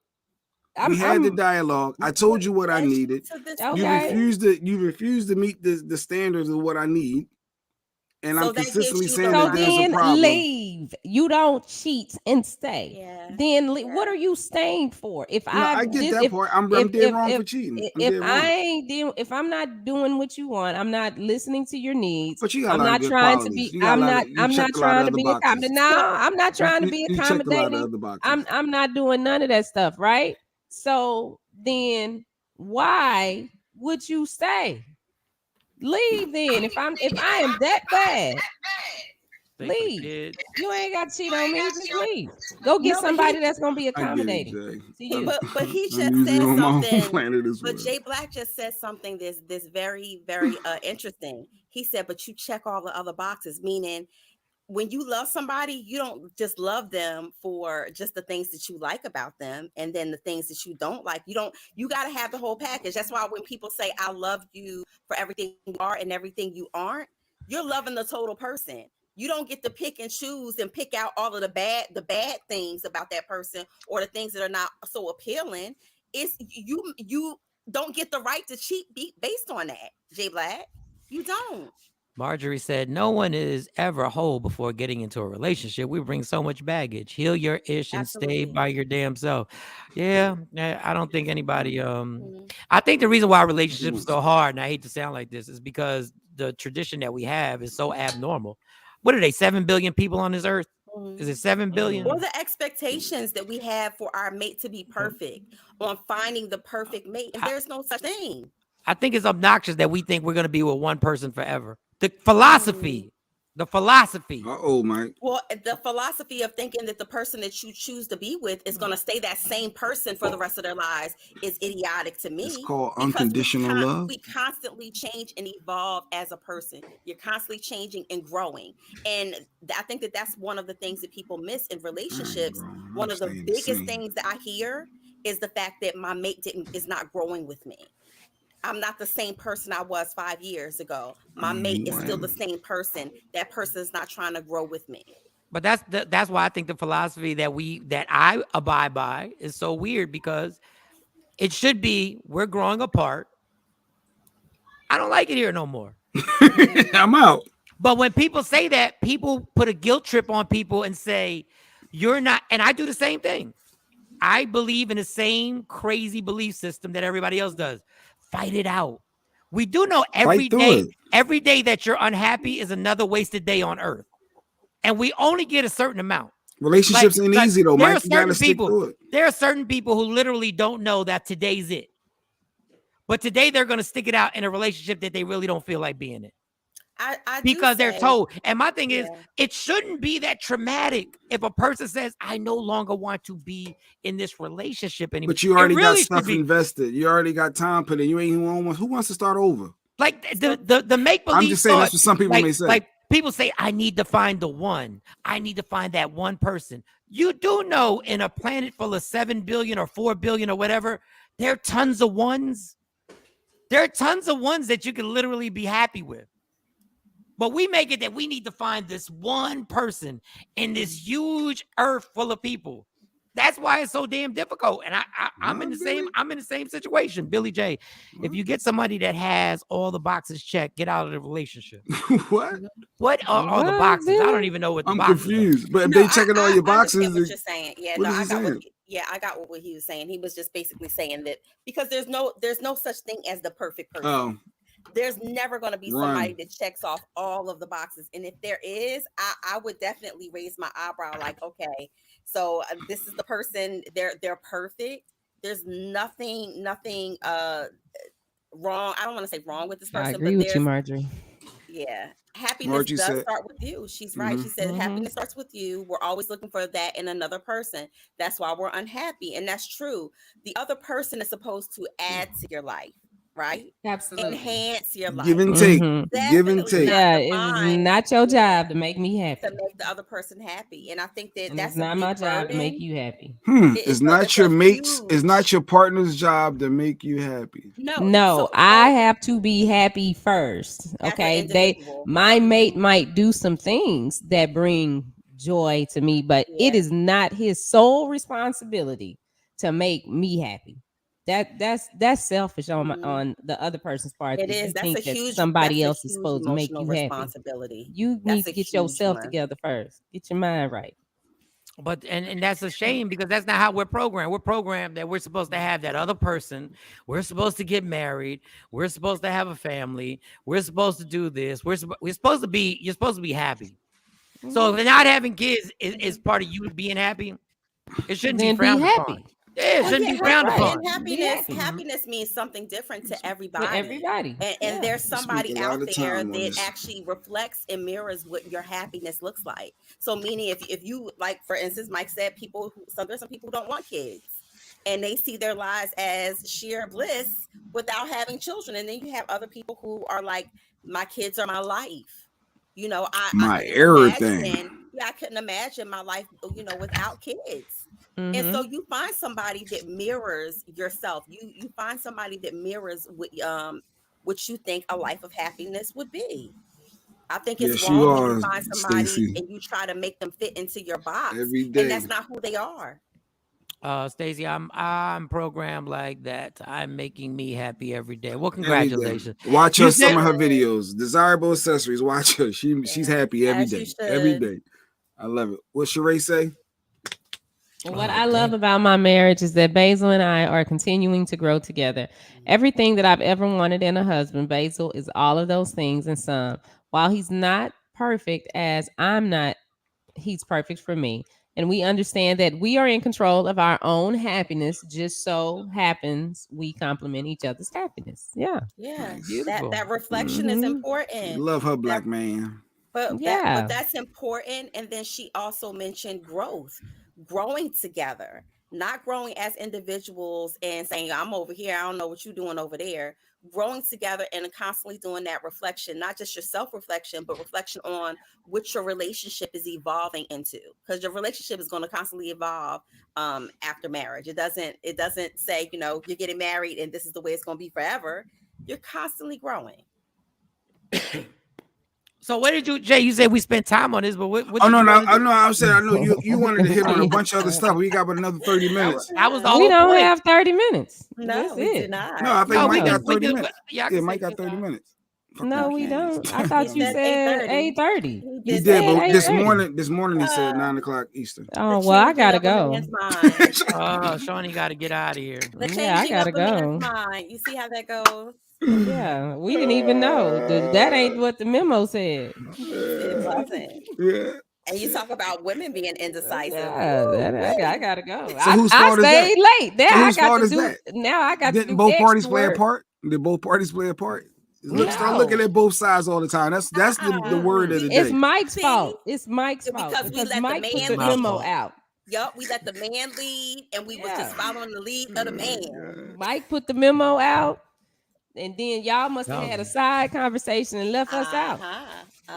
We had the dialogue. I told you what I needed. Okay. You refused to meet the standards of what I need. And I'm consistently saying that there's a problem. So then leave. You don't cheat and stay. Yeah. Then what are you staying for? I get that part. I'm dead wrong for cheating. If I'm not doing what you want, I'm not listening to your needs. But you got I'm not trying to be. I'm not trying to be accommodating. No, I'm not trying to be accommodating. I'm not doing none of that stuff, right? So then why would you stay? Leave then. If I am that bad, leave. You ain't got to cheat on me. Just leave. Go get somebody that's gonna be accommodating to you. But he just said something. But Jay Black just said something that's very, very interesting. He said, but you check all the other boxes, meaning when you love somebody, you don't just love them for just the things that you like about them, and then the things that you don't like. You got to have the whole package. That's why when people say, I love you for everything you are and everything you aren't, you're loving the total person. You don't get to pick and choose and pick out all of the bad things about that person or the things that are not so appealing. It's you don't get the right to cheat based on that, Jay Black. You don't. Marjorie said, no one is ever whole before getting into a relationship. We bring so much baggage. Heal your ish and stay by your damn self. Yeah, I don't think anybody, I think the reason why relationships are so hard, and I hate to sound like this, is because the tradition that we have is so abnormal. What are they, 7 billion people on this earth? Is it 7 billion? Or the expectations that we have for our mate to be perfect, on finding the perfect mate. And there's no such thing. I think it's obnoxious that we think we're going to be with one person forever. The philosophy. Oh, Mike. Well, the philosophy of thinking that the person that you choose to be with is going to stay that same person for the rest of their lives is idiotic to me. It's called because unconditional love. We constantly change and evolve as a person. You're constantly changing and growing. And I think that that's one of the things that people miss in relationships. One of the biggest things that I hear is the fact that my mate is not growing with me. I'm not the same person I was 5 years ago. My mate is still the same person. That person is not trying to grow with me. But that's why I think the philosophy that I abide by is so weird, because it should be we're growing apart. I don't like it here no more. I'm out. But when people say that, people put a guilt trip on people and say, you're not, and I do the same thing. I believe in the same crazy belief system that everybody else does. Fight it out. We do know every day that you're unhappy is another wasted day on earth. And we only get a certain amount. Relationships ain't easy though, Mike. You gotta stick to it. There are certain people who literally don't know that today's it. But today they're going to stick it out in a relationship that they really don't feel like being in. Because they're told. And my thing is, it shouldn't be that traumatic if a person says, I no longer want to be in this relationship anymore. But you already got stuff invested. You already got time put in. You ain't who wants to start over? Like the make-believe. I'm just saying that's what some people may say. Like people say, I need to find the one. I need to find that one person. You do know in a planet full of 7 billion or 4 billion or whatever, there are tons of ones. There are tons of ones that you can literally be happy with. But we make it that we need to find this one person in this huge earth full of people. That's why it's so damn difficult. And I'm in the same situation, Billy J. If you get somebody that has all the boxes checked, get out of the relationship. What are the boxes? I don't even know what the boxes are. I'm confused. But if they checking all your boxes, what you're saying. I got what he was saying. He was just basically saying that because there's no such thing as the perfect person. Oh. There's never going to be somebody that checks off all of the boxes. And if there is, I would definitely raise my eyebrow like, okay, so this is the person, they're perfect. There's nothing wrong. I don't want to say wrong with this person. I agree with you, Marjorie. Yeah. Happiness does start with you. She's right. She said happiness starts with you. We're always looking for that in another person. That's why we're unhappy. And that's true. The other person is supposed to add to your life. Right? Absolutely. Enhance your life. Give and take. Give and take. Yeah, it's not your job to make me happy. To make the other person happy. And I think that's not my job to make you happy. It's not your mate's, it's not your partner's job to make you happy. No, I have to be happy first. Okay. My mate might do some things that bring joy to me, but it is not his sole responsibility to make me happy. That's selfish on the other person's part. It is. That's a huge. Somebody else is supposed to make you responsibility. Happy. You need to get yourself together first. Get your mind right. But and that's a shame because that's not how we're programmed. We're programmed that we're supposed to have that other person. We're supposed to get married. We're supposed to have a family. We're supposed to do this. You're supposed to be happy. So if not having kids is part of you being happy, it shouldn't be frowned upon. Yeah, it shouldn't be frowned upon. Happiness means something different to everybody. And there's somebody out there that actually reflects and mirrors what your happiness looks like. So meaning if you, like, for instance, Mike said there's some people who don't want kids and they see their lives as sheer bliss without having children. And then you have other people who are like, my kids are my life. You know, I couldn't imagine my life, without kids. And so you find somebody that mirrors yourself. You find somebody that mirrors what you think a life of happiness would be. I think it's wrong when you find somebody Stacey. And you try to make them fit into your box. Every day. And that's not who they are. Stacey, I'm programmed like that. I'm making me happy every day. Well, congratulations. Watch her some of her videos. Desirable accessories. Watch her. She's happy every day. Every day. I love it. What Sheree say? What I love about my marriage is that Basil and I are continuing to grow together. Everything that I've ever wanted in a husband, Basil is all of those things and some. While he's not perfect as I'm not, he's perfect for me. And we understand that we are in control of our own happiness. Just so happens we complement each other's happiness. Yeah. Yeah, Nice. that reflection is important. Love her, black That man. But Yeah. that's important. And then she also mentioned growing together, not growing as individuals and saying, I'm over here, I don't know what you're doing over there. Growing together and constantly doing that reflection, not just your self-reflection, but reflection on which your relationship is evolving into. Because your relationship is going to constantly evolve after marriage. It doesn't say, you're getting married and this is the way it's going to be forever. You're constantly growing. So what did you, Jay? You said we spent time on this, but what Oh did no, you no, wanna I do? know. I'm saying I know you wanted to hit on a bunch of other stuff. We got about another 30 minutes. That was the We whole don't point. have 30 minutes. No, That's we do it. not. No, I think No, Mike we got can- 30 we can- minutes. yeah, I Yeah, can Mike say got two 30 times. minutes. Fuck No, that. we Yeah, don't. so- I thought He you said said 8:30. 8:30. He You did, said but this 8:30. morning he said 9:00 Eastern. Oh, well, I gotta go. Oh, Shawnee got to get out of here. The Yeah, I changing gotta of the man's go. mind. You see how that goes? Yeah, we didn't even know. That ain't what the memo said. It wasn't. Yeah. And you talk about women being indecisive. Yeah, I gotta go. So whose I fault is that? stayed late. Now So I whose got fault to is do. that? Now I got to Didn't do both parties extra play a work. part? Did both parties play a part? Start No. looking at both sides all the time. That's the word of the It's day. Mike's See? fault. It's Mike's fault Because we let the Mike put man the My memo fault. out. Yup, we let the man lead and we was just following the lead of the man. Mike put the memo out, and then y'all must have had a side conversation and left us out.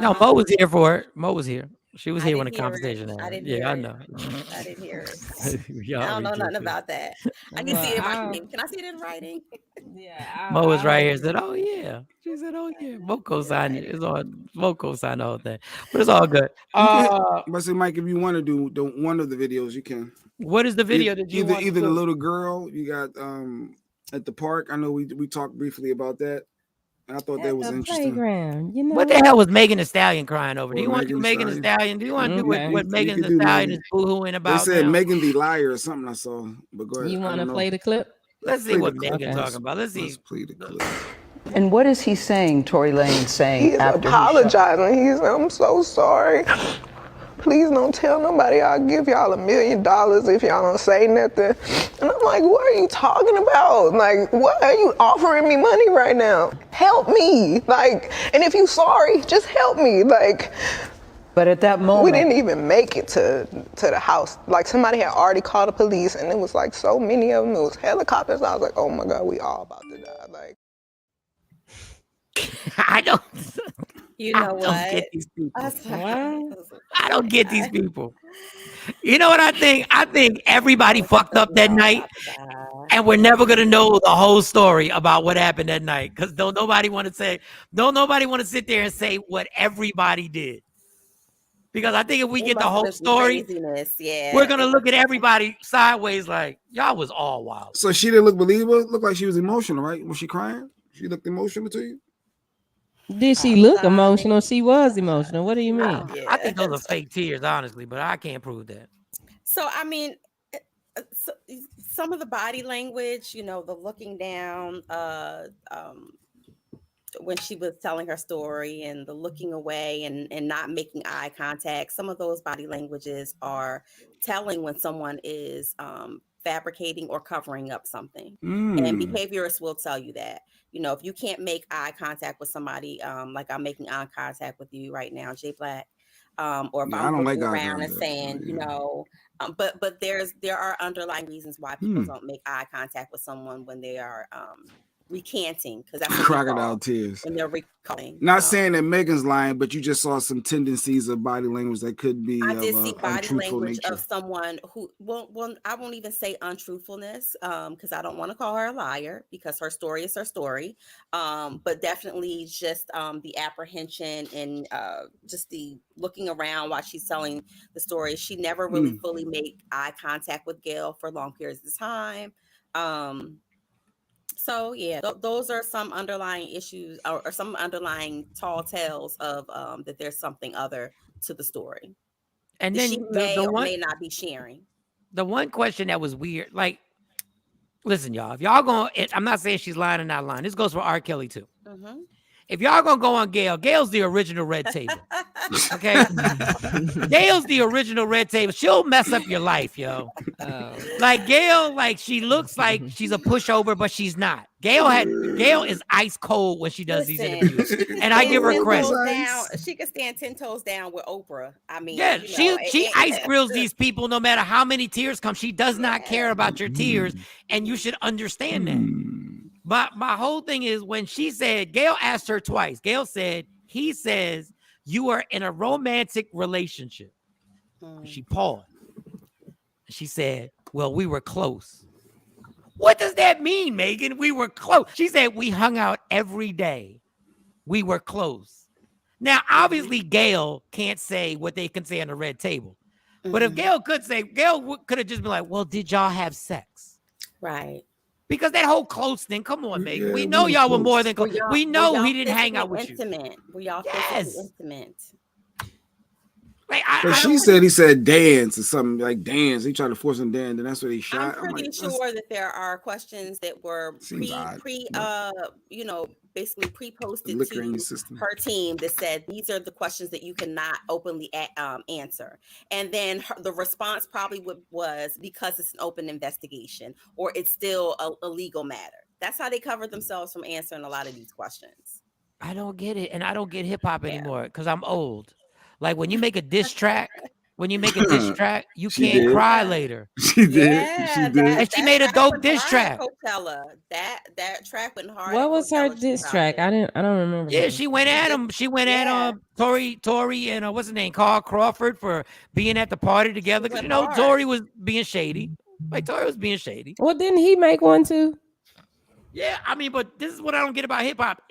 No, Mo was here for it. Mo was here. She was I here when the didn't hear it. conversation I happened. didn't Yeah, hear I it. know. I didn't hear it. Y'all I don't know nothing ridiculous. about that. I can Well, see it in writing. Can I see it in writing? Yeah, Mo was right here. Said, "Oh yeah." She said, "Oh yeah." Mo co-signed it. It's on. Mo co-signed the whole thing, but it's all good. But say, Mike, if you want to do one of the videos, you can. What is the video that you want to either the do? little girl you got at the park. I know we talked briefly about that. And I thought that was the interesting. playground. You know What the hell was Megan Thee Stallion crying over? Do Or you want to do Megan Thee Stallion? Do you want to do Okay. what You Megan could Thee do Stallion Megan. is boohooing about They said now? Megan the liar or something I saw. But go ahead. You I want to don't play know. the clip? Let's see Play what the clip. Megan Okay. talking about. Let's see. Let's play the clip. And what is he saying, Tory Lane saying He's after apologizing. He's, I'm so sorry. Please don't tell nobody. I'll give y'all $1 million if y'all don't say nothing. And I'm like, what are you talking about? Like, what are you offering me money right now? Help me. Like, and if you sorry, just help me. Like, But at that moment, we didn't even make it to the house. Like, somebody had already called the police, and it was like so many of them. It was helicopters. I was like, oh my God, we all about to die. Like, I don't. You know I what? don't get these people. What? I don't get these people. You know what I think? I think everybody fucked up that night, and we're never gonna know the whole story about what happened that night because don't nobody want to sit there and say what everybody did. Because I think if we It get the must have whole been some story, craziness. Yeah. we're gonna look at everybody sideways like y'all was all wild. So she didn't look believable. Looked like she was emotional, right? Was she crying? She looked emotional to you? Did she look emotional? She was emotional. What do you mean? I think those are fake tears, honestly, but I can't prove that. So I mean, so, some of the body language, the looking down, when she was telling her story, and the looking away and not making eye contact. Some of those body languages are telling when someone is fabricating or covering up something. And behaviorists will tell you that. If you can't make eye contact with somebody, like I'm making eye contact with you right now, Jay Black, or if Yeah, I I'm don't looking like eye around and contact, saying, but there are underlying reasons why people don't make eye contact with someone when they are recanting, because that's what we Crocodile call tears. when they're recalling. Not saying that Megan's lying, but you just saw some tendencies of body language that could be I of did see body untruthful language nature. of someone who, well, I won't even say untruthfulness, because I don't want to call her a liar, because her story is her story. But definitely just the apprehension and just the looking around while she's telling the story. She never really fully made eye contact with Gail for long periods of time. So yeah, those are some underlying issues or some underlying tall tales of that there's something other to the story. And that then she may or may not be sharing. The one question that was weird, like, listen, y'all, if y'all going, I'm not saying she's lying or not lying. This goes for R. Kelly too. Mm-hmm. if y'all gonna go on Gail, Gail's the original red table. Okay, Gail's the original red table. She'll mess up your life, yo. Like Gail, like she looks like she's a pushover, but she's not. Gail is ice cold when she does these interviews, and I give her credit. She could stand 10 toes down with Oprah. I mean, yeah, she ice grills these people no matter how many tears come. She does not care about your tears, and you should understand that. But my whole thing is when she said, Gail asked her twice. Gail said, he says you are in a romantic relationship. She paused. She said, well, we were close. What does that mean, Megan? We were close. She said, we hung out every day. We were close. Now, obviously, Gail can't say what they can say on the red table. But if Gail could say, Gail could have just been like, well, did y'all have sex? Right. Because that whole close thing, come on, Megan. We know y'all were more than close. We know he didn't hang out with you. Were y'all physically intimate? Like, but she said he said dance or something like dance. He tried to force him dance, and that's what he shot. I'm pretty sure that there are questions that were basically pre-posted to her team that said these are the questions that you cannot openly answer. And then the response probably was because it's an open investigation or it's still a legal matter. That's how they covered themselves from answering a lot of these questions. I don't get it, and I don't get hip hop anymore because I'm old. Like when you make a diss track, you can't cry later. She did. She did. And she made a dope diss track. Coachella. That track went hard. What was her diss track? I don't remember. Yeah, she went at him. She went at Tory and what's his name, Carl Crawford for being at the party together. Because Tory was being shady. Like Tory was being shady. Well, didn't he make one too? Yeah, I mean, but this is what I don't get about hip hop.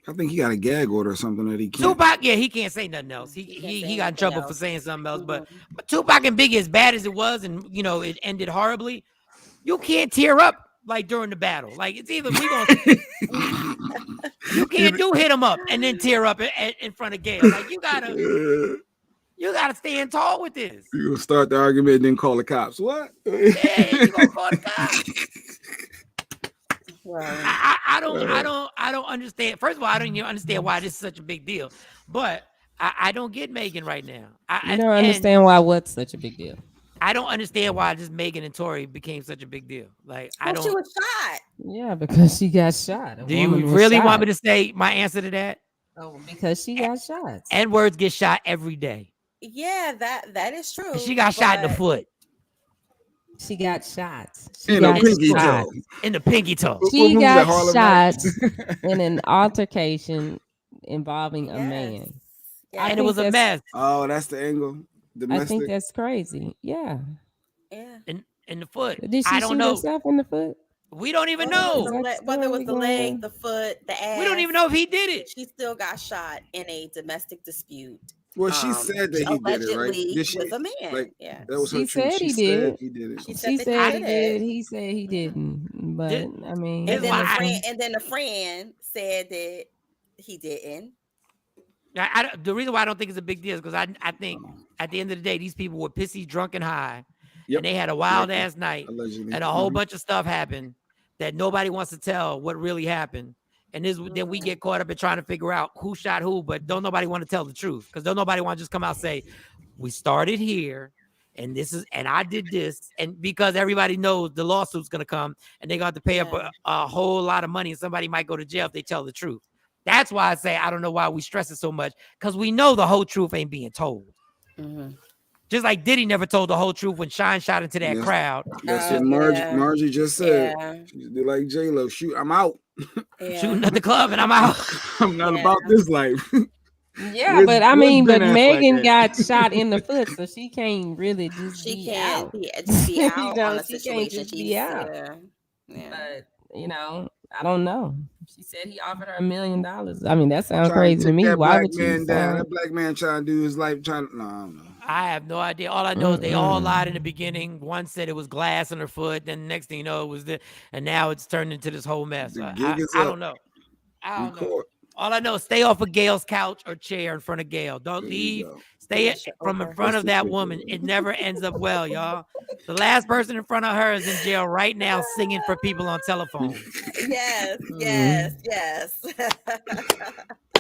I think he got a gag order or something that he can't. Tupac, yeah, he can't say nothing else. He got in trouble for saying something else. But Tupac and Biggie, as bad as it was, and it ended horribly, you can't tear up like during the battle. Like it's either you can't hit him up and then tear up in front of Gail. Like you gotta stand tall with this. You gonna start the argument and then call the cops? What? Yeah, you gonna call the cops. I don't understand. First of all, I don't even understand why this is such a big deal. But I don't get Megan right now. I don't understand why what's such a big deal. I don't understand why just Megan and Tory became such a big deal. Like I don't. She was shot. Yeah, because she got shot. Do you really want me to say my answer to that? Oh, because she got shot. N-words get shot every day. Yeah, that is true. And she got shot in the foot. She got shots. In the pinky toe. In the pinky toe. She got shot in an altercation involving a man. And it was a mess. Oh, that's the angle. Domestic. I think that's crazy. Yeah. Yeah. In the foot. Did she shoot herself in the foot? We don't even know. Whether it was the leg, the foot, the ass. We don't even know if he did it. She still got shot in a domestic dispute. Well, she said that he did it, right? Did she? With a man. Like, yeah. That was her she said he did. He did it. She said he did. He said he didn't. But I mean, and then the friend said that he didn't. The reason why I don't think it's a big deal is because I think at the end of the day, these people were pissy, drunk, and high, and they had a wild ass night, allegedly. And a whole bunch of stuff happened that nobody wants to tell what really happened. And then we get caught up in trying to figure out who shot who, but don't nobody want to tell the truth because don't nobody want to just come out and say, we started here and I did this. And because everybody knows the lawsuit's going to come and they got to pay up a whole lot of money and somebody might go to jail if they tell the truth. That's why I say, I don't know why we stress it so much because we know the whole truth ain't being told. Mm-hmm. Just like Diddy never told the whole truth when Shine shot into that crowd. That's what Margie just said. She did like J-Lo, shoot, I'm out. Shooting at the club and I'm out. I'm not about this life. Yeah, but I mean, but Megan got shot in the foot, so she can't really just be out. Just be out on a she can't just be out. But I don't know. She said he offered her $1 million. I mean, that sounds crazy to me. Why would you? That black man trying to do his life I don't know. I have no idea. All I know is they all lied in the beginning. One said it was glass in her foot. Then the next thing you know, it was and now it's turned into this whole mess. I don't know. I don't know. All I know is stay off of Gail's couch or chair in front of Gail. Don't leave. Stay from in front of that woman. It never ends up well, y'all. The last person in front of her is in jail right now singing for people on telephone. Yes.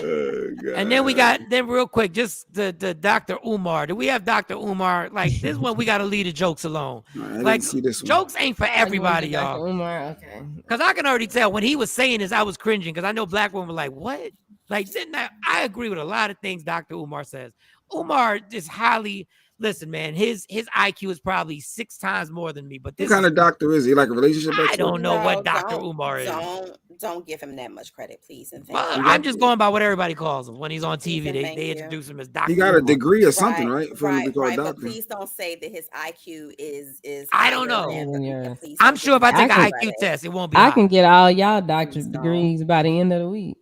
And then we got, real quick, just the Dr. Umar. Do we have Dr. Umar? Like, this one, we got to leave the jokes alone. Like, jokes ain't for everybody, y'all. Dr. Umar, okay. Because I can already tell when he was saying this, I was cringing because I know black women were like, what? Like, didn't I agree with a lot of things Dr. Umar says. Umar is highly, listen, man, his IQ is probably 6 times more than me. But what kind of doctor is he? Like a relationship expert? I don't know what Dr. Umar is. Don't give him that much credit, please. And I'm just going by what everybody calls him when he's on TV. They introduce him as Dr. He got a Umar. degree or something, right? For him to be called doctor. But please don't say that his IQ is. I don't know. I'm sure if I take an IQ test, it won't be. I can get all y'all doctorate degrees by the end of the week.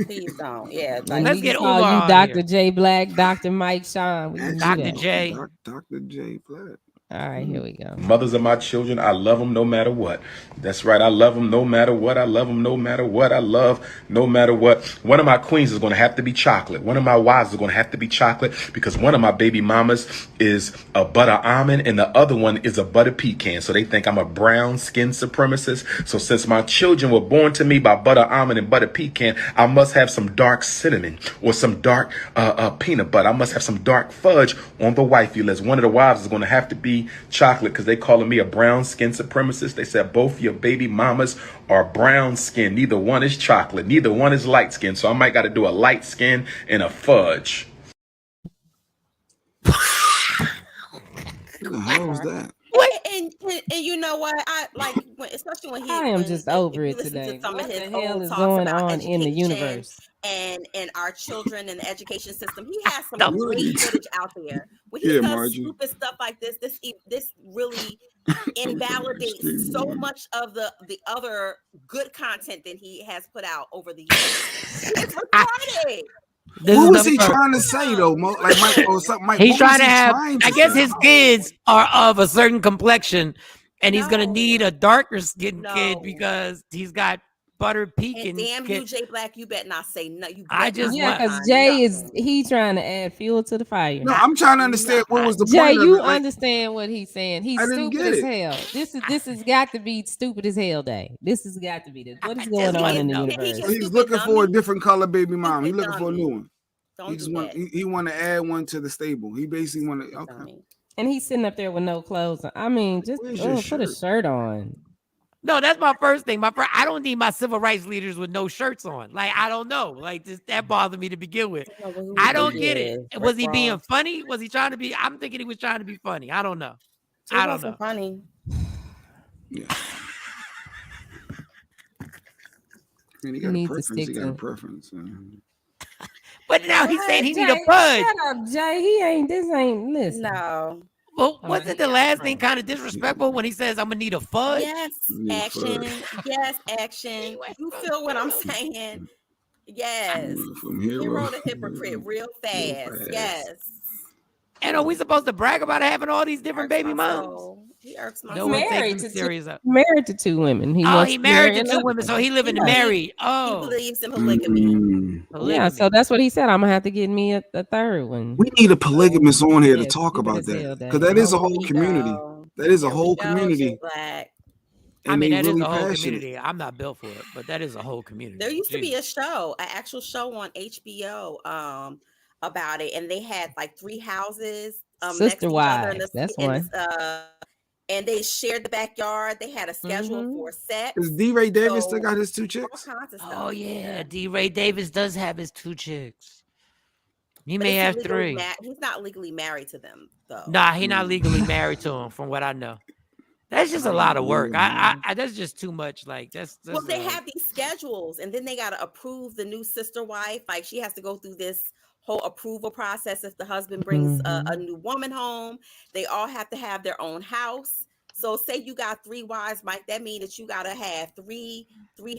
Please don't. Yeah. Let's get Umar. Umar You Dr. J Black, Dr. Mike Shawn. Dr. J. Dr. J Black. All right, here we go. Mothers of my children, I love them no matter what. That's right. I love them no matter what. I love them no matter what. I love no matter what. One of my queens is going to have to be chocolate. One of my wives is going to have to be chocolate because one of my baby mamas is a butter almond and the other one is a butter pecan. So they think I'm a brown skin supremacist. So since my children were born to me by butter almond and butter pecan, I must have some dark cinnamon or some dark peanut butter. I must have some dark fudge on the wifey list. One of the wives is going to have to be chocolate because they calling me a brown skin supremacist. They said both your baby mamas are brown skin. Neither one is chocolate. Neither one is light skin. So I might got to do a light skin and a fudge. What the hell was that? And you know what? I like, especially when I am just over it today. What the hell is going on in the universe? And our children and the education system. He has some great footage out there. When he does stupid stuff like this, this really invalidates so much of the other good content that he has put out over the years. It's retarded. What was he trying to say though, like Mike or something? Mike, he's trying to have. I guess his kids are of a certain complexion, and he's gonna need a darker skinned kid because he's got butter pecan. Damn you, Jay Black! You better not say no. Because Jay is trying to add fuel to the fire. No, I'm trying to understand what was the Jay, point. you of it. Like, understand what he's saying? He's stupid as hell. This has got to be stupid as hell day. This has got to be this. What is going on in the universe? So he's looking for a different color baby mom. He's looking for a new one. He want to add one to the stable. He basically want to. Okay. And he's sitting up there with no clothes on. I mean, just put a shirt on. No, that's my first thing. I don't need my civil rights leaders with no shirts on. Like, I don't know. Like, that bothered me to begin with. I don't get it. Was he being funny? Was he trying to be? I'm thinking he was trying to be funny. I don't know. I don't know. Funny. Yeah. I mean, he got a preference. He got a preference. But now he's saying he need a fudge. Shut up, Jay. This ain't listen. No. Well, wasn't the last thing kind of disrespectful when he says, I'm going to need a fudge? Yes, action. Yes, action. You feel what I'm saying? Yes. Hero to hypocrite real fast. Yes. And are we supposed to brag about having all these different baby moms? He irks my no one takes him serious. Married to 2 women. He married to 2 women, so he living married. Oh, he believes in polygamy. Yeah, so that's what he said. I'm gonna have to get me a third one. We need a polygamist on here to talk about that because that is a whole community. That is a whole community. I mean, that is a whole community. I'm not built for it, but that is a whole community. There used to be an actual show on HBO about it, and they had like 3 houses Sister Wives. That's one. And they shared the backyard. They had a schedule for sex. Is D. Ray Davis still got his 2 chicks? All kinds of stuff. Oh yeah, D. Ray Davis does have his 2 chicks. He may have 3. He's not legally married to them though. Nah, he's not legally married to him, from what I know. That's just a lot of work. I that's just too much. Like that's well, they have these schedules, and then they got to approve the new sister wife. Like she has to go through this whole approval process. If the husband brings a new woman home, they all have to have their own house. So say you got 3 wives, Mike, that means that you got to have three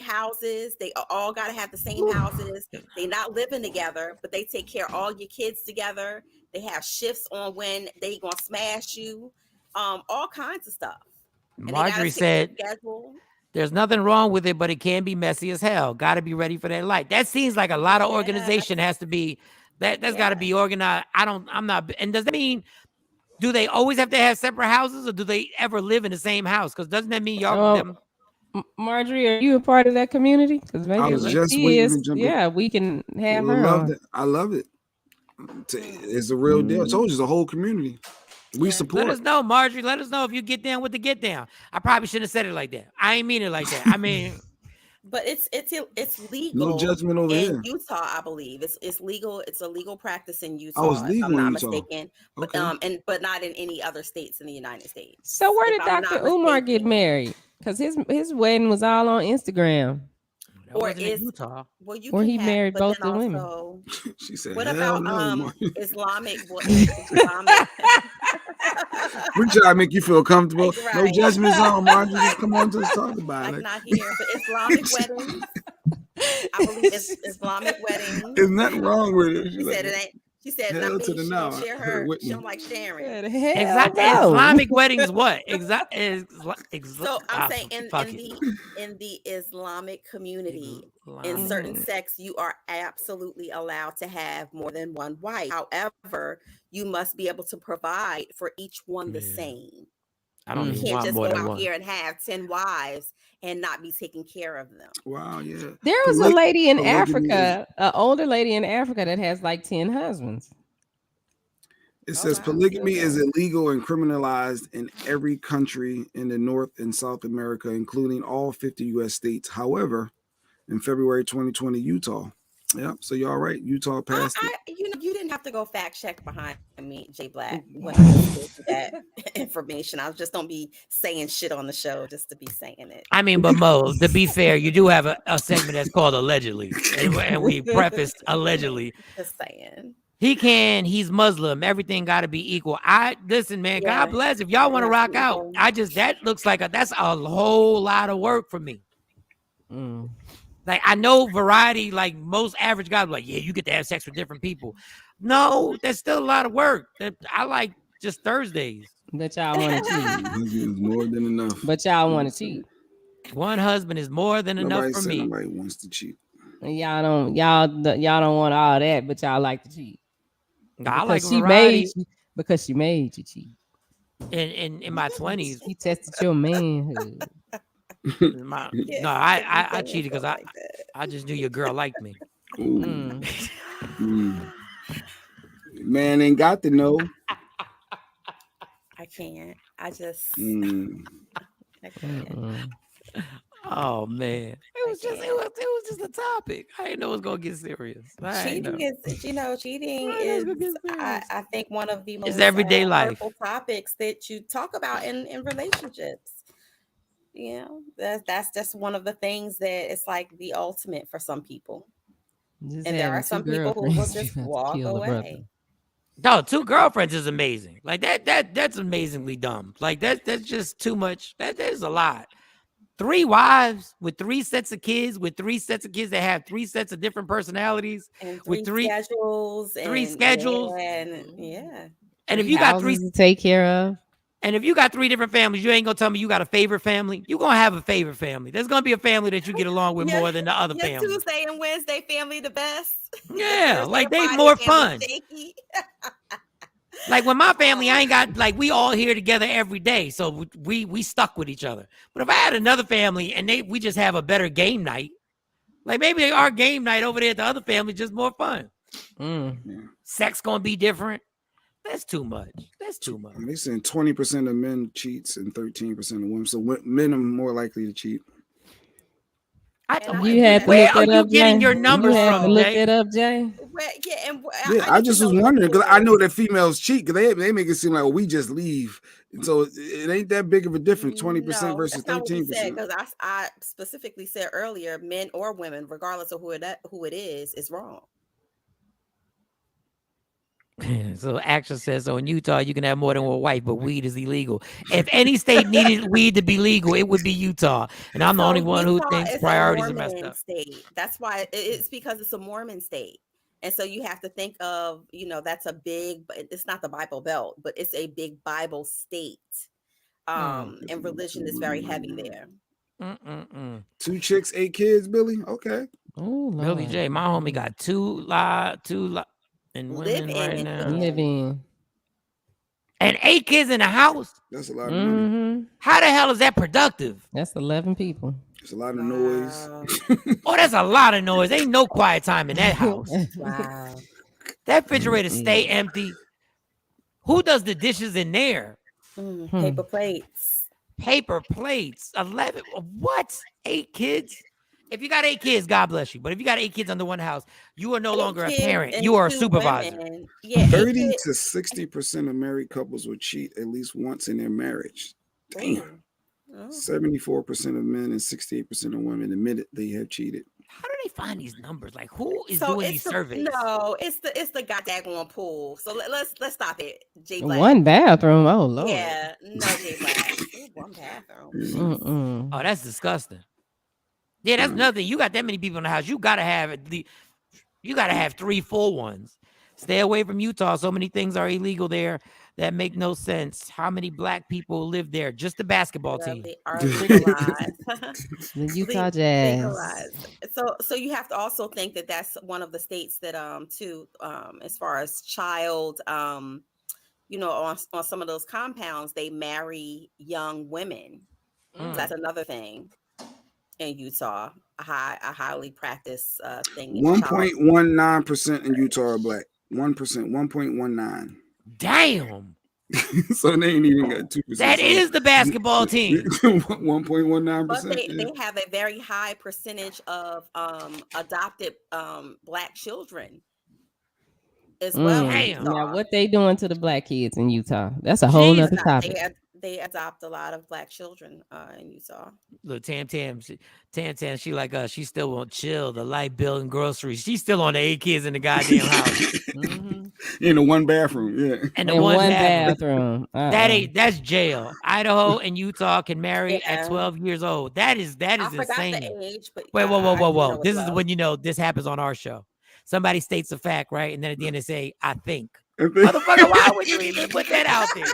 houses. They all got to have the same houses. They're not living together, but they take care of all your kids together. They have shifts on when they going to smash you. All kinds of stuff. And Marjorie said there's nothing wrong with it, but it can be messy as hell. Got to be ready for that light. That seems like a lot of organization has to be That's got to be organized. I'm not. And does that mean, do they always have to have separate houses, or do they ever live in the same house? Because doesn't that mean y'all them? Marjorie, are you a part of that community? Because maybe I was if just she waiting is, to jump in. yeah, we can have her on. I love it. It's a real deal. I told you, it's a whole community. We support. Let us know, Marjorie. Let us know if you get down with the get down. I probably shouldn't have said it like that. I ain't mean it like that. I mean, but it's legal. No judgment over in here. Utah, I believe it's legal. It's a legal practice in Utah. Oh, it's legal if I'm in not Utah. mistaken. Okay. But not in any other states in the United States. So where If did I'm Dr. not Umar get mistaken. married? Because his wedding was all on Instagram. Or wasn't in Utah. Well, you Where can he have, married but both then the women. also, She said, what hell about no, Islamic? We're trying to make you feel comfortable. Like, No right. judgment zone, Marjorie. Just come on, just talk about Like it. not here, but Islamic weddings. I believe it's Islamic weddings. There's nothing wrong with it. She said it ain't. She said hell not to me. the She no. don't share I heard her. Whitney. She don't like sharing. Hell no. Islamic weddings. What? So I'm saying in the Islamic community, in certain sects, you are absolutely allowed to have more than one wife. However, you must be able to provide for each one the same. I don't You even can't want just more go than out one. here and have 10 wives and not be taking care of them. Wow, yeah. There was a lady in polygamy Africa, an older lady in Africa that has like 10 husbands. It says polygamy is illegal and criminalized in every country in the North and South America, including all 50 U.S. states. However, in February 2020, Utah. Yeah, so you're all right. Utah passed it. You didn't have to go fact check behind me, Jay Black, when I just gave you that information. I just don't be saying shit on the show just to be saying it. I mean, but Mo, to be fair, you do have a segment that's called Allegedly, and we prefaced allegedly. Just saying. He's Muslim. Everything got to be equal. Listen, man, God bless. If y'all want to rock out, that looks like that's a whole lot of work for me. Like, I know variety, like most average guys, like, yeah, you get to have sex with different people. No, that's still a lot of work. I like just Thursdays. But y'all want to cheat. It's more than enough. But y'all want to cheat. One husband is more than enough for me. Nobody wants to cheat. And y'all don't want all that, but y'all like to cheat. I like variety. Because she made you cheat. In my 20s. He tested your manhood. I cheated because I just knew your girl liked me. Man ain't got to know. I can't. I just. I can't. Oh man, it was just a topic. I didn't know it was gonna get serious. Cheating is I think one of the most everyday life topics that you talk about in relationships. You know, that's just one of the things that it's like the ultimate for some people. And there are some people who will just walk away. No, 2 girlfriends is amazing. Like that's amazingly dumb. Like that's just too much. That is a lot. 3 wives with 3 sets of kids, that have 3 sets of different personalities, and with 3 schedules, and if you got 3 to take care of, and if you got 3 different families, you ain't gonna tell me you got a favorite family. You're gonna have a favorite family. There's gonna be a family that you get along with more than the other family. Tuesday and Wednesday family the best. Yeah, like they more fun. Like when my family, I ain't got, like, we all here together every day, so we stuck with each other. But if I had another family and we just have a better game night, like maybe our game night over there at the other family is just more fun. Sex gonna be different. That's too much. They saying 20% of men cheats and 13% of women. So men are more likely to cheat. Where are you getting your numbers from, look Jay? it up, Jay. I just was wondering because I know that females cheat because they make it seem like we just leave, so it ain't that big of a difference. 20% versus 13%. Because I specifically said earlier, men or women, regardless of who it is wrong. So Action says, so in Utah, you can have more than one wife, but weed is illegal. If any state needed weed to be legal, it would be Utah. And I'm the only one who thinks priorities are messed up. State. That's why it's because it's a Mormon state. And so you have to think of, that's a big, it's not the Bible Belt, but it's a big Bible state. And religion is very heavy there. 2 chicks, 8 kids, Billy. Okay. Oh, Billy J, my homie got 2 live. and live women in right and now. Live in. And 8 kids in the house. That's a lot of money. How the hell is that productive? That's 11 people. It's a lot of noise. Oh, that's a lot of noise. Ain't no quiet time in that house. Wow. That refrigerator stay empty. Who does the dishes in there? Paper plates. Paper plates. 11. What? 8 kids? If you got 8 kids, God bless you. But if you got 8 kids under one house, you are no longer a parent. You are a supervisor. Yeah, 30 to 60% of married couples will cheat at least once in their marriage. Damn. 74% of men and 68% of women admitted they have cheated. How do they find these numbers? Like, who is doing these surveys? No, it's the goddamn pool. So let's stop it, J Black. One bathroom. Oh Lord. Yeah, no, J Black. One bathroom. Oh, that's disgusting. Yeah, that's another thing. You got that many people in the house. You gotta have 3 full ones. Stay away from Utah. So many things are illegal there that make no sense. How many black people live there? Just the basketball team. They are legalized. The Utah Jazz. Legalized. So you have to also think that that's one of the states that too as far as child on some of those compounds they marry young women. That's another thing in Utah. A highly practiced thing. 1.19% in Utah are black. 1%, 1.19. Damn. So they ain't even got 2%. That is the basketball team. 1.19%. But they have a very high percentage of adopted black children as well. Now, what they doing to the black kids in Utah? That's a whole nother topic. They adopt a lot of black children in Utah. Look, Tam, she like us. She still won't chill. The light bill and groceries. She's still on the 8 kids in the goddamn house. In the one bathroom, yeah. And the one bathroom. That's jail. Idaho and Utah can marry at 12 years old. That is insane. The age, but wait, whoa. This is when this happens on our show. Somebody states a fact, right? And then at the end they say, I think. Motherfucker, why would you even put that out there?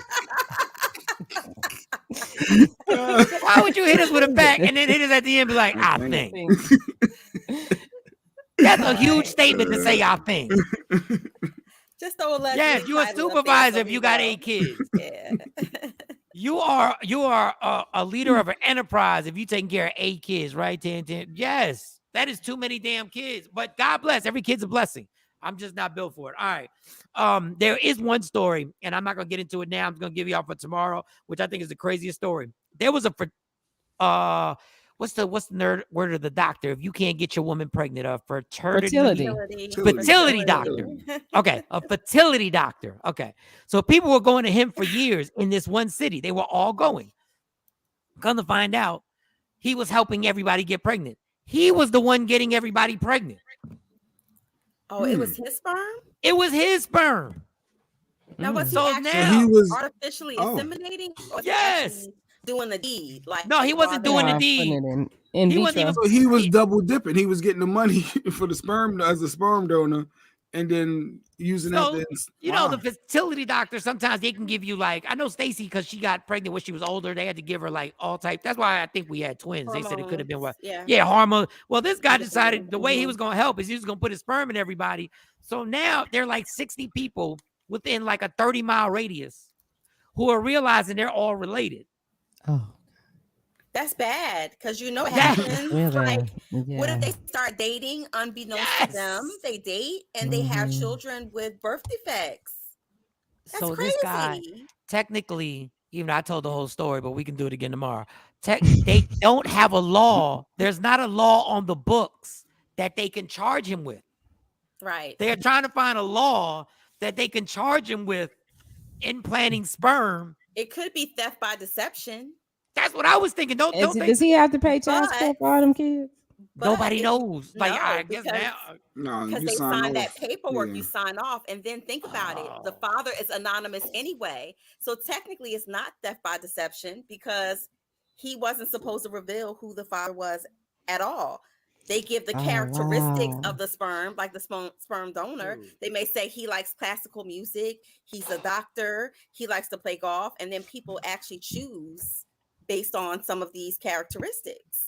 Why would you hit us with a fact and then hit us at the end be like, I think? That's a huge statement to say, I think. Just don't let. Yes, you're a supervisor if you got 8 kids. Yeah. You are a leader of an enterprise if you taking care of 8 kids, right? 10. Yes, that is too many damn kids. But God bless, every kid's a blessing. I'm just not built for it. All right. There is one story, and I'm not gonna get into it now. I'm gonna give you all for tomorrow, which I think is the craziest story. There was what's the nerd word of the doctor? If you can't get your woman pregnant, a fertility doctor. Okay, a fertility doctor. Okay, so people were going to him for years in this one city. They were all going. Come to find out, he was helping everybody get pregnant. He was the one getting everybody pregnant. Oh, it was his sperm? It was his sperm. Now, was he artificially inseminating? Or yes. Doing the deed? No, he wasn't doing the deed. He was double dipping. He was getting the money for the sperm as a sperm donor, and then using that. The fertility doctor, sometimes they can give you I know Stacy, because she got pregnant when she was older. They had to give her all type. That's why I think we had twins. Hormones. They said it could have been what? Yeah, hormone. Well, this guy decided the way he was going to help is he was going to put his sperm in everybody. So now they're 60 people within a 30-mile radius who are realizing they're all related. Oh. That's bad because it happens. What if they start dating unbeknownst to them? They date and they have children with birth defects. That's crazy. This guy, technically, even I told the whole story, but we can do it again tomorrow. They don't have a law. There's not a law on the books that they can charge him with. Right. They're trying to find a law that they can charge him with implanting sperm. It could be theft by deception. That's what I was thinking. Does he have to pay child support for all them kids? Nobody knows. I guess now. Because they sign that paperwork, you sign off, and then think about it. The father is anonymous anyway. So technically it's not theft by deception because he wasn't supposed to reveal who the father was at all. They give the characteristics of the sperm, like the sperm donor. They may say he likes classical music. He's a doctor. He likes to play golf. And then people actually choose based on some of these characteristics.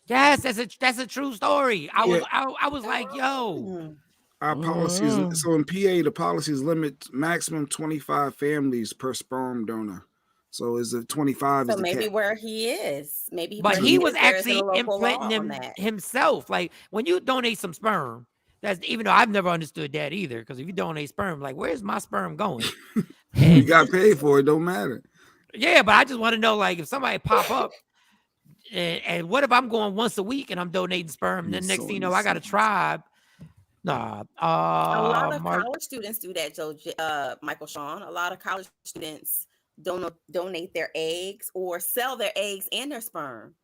Yes, that's a true story. I was like, yo. Our policies, so in PA, the policies limit maximum 25 families per sperm donor. So is it 25 So is the maybe cap? where he is, maybe But where he was there isn't actually a local law implanting on that. himself. Like when you donate some sperm, that's even though I've never understood that either. Because if you donate sperm, like where's my sperm going? You got paid for it, don't matter. Yeah, but I just want to know, like, if somebody pop up, and what if I'm going once a week and I'm donating sperm, and then next thing you know, I got a tribe. Nah, A lot of college students do that, Joe. Michael Shawn. A lot of college students donate their eggs or sell their eggs and their sperm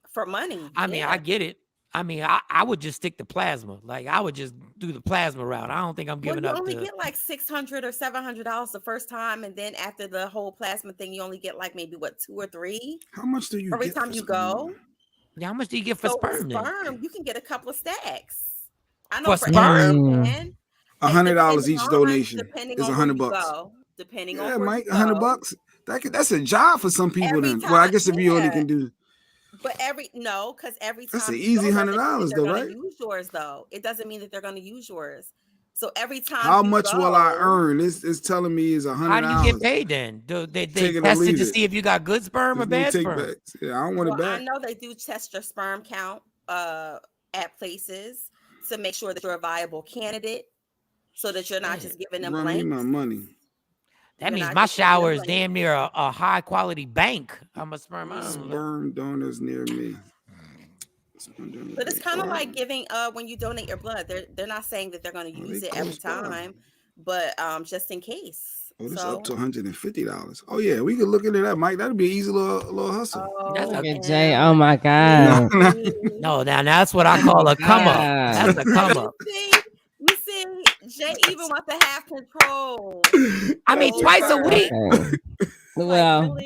for money. I mean, I get it. I mean, I would just stick to plasma. Like I would just do the plasma route. I don't think I'm giving up. You only get like $600 or $700 the first time, and then after the whole plasma thing, you only get like maybe what, 2 or 3. How much do you every get time you go? Yeah, how much do you get for sperm? Sperm, you can get a couple of stacks. I know For for sperm, $100 each donation depending is on $100. Depending Yeah, on where Mike, you $100. That's a job for some people. Every Then, well, I time, guess if you only yeah. can do. But because every time That's an you go easy doesn't mean that $100 they're though, gonna right? use yours though. It doesn't mean that they're going to use yours. So every time How you much go, will I earn? It's telling me is $100. how do you get paid then? Do they Take it or test it leave to it. see if you got good sperm or There's no bad sperm? takebacks. Yeah, I don't want it I back. know they do test your sperm count at places to make sure that you're a viable candidate, so that you're not just giving them Run me blanks. my money. That You're means not my just giving them shower is blanks. damn near a high quality bank. I'm a sperm. Sperm donors near me. But it's kind of like giving when you donate your blood. They're not saying that they're going to use it every time, but just in case. Oh, this up to $150. Oh yeah, we could look into that, Mike. That'd be an easy little hustle. That's Look at Jay. Oh my God. No, now that's what I call a come up. That's a come up. You see, Jay even wants to have control. I mean, twice a week. Okay. Well,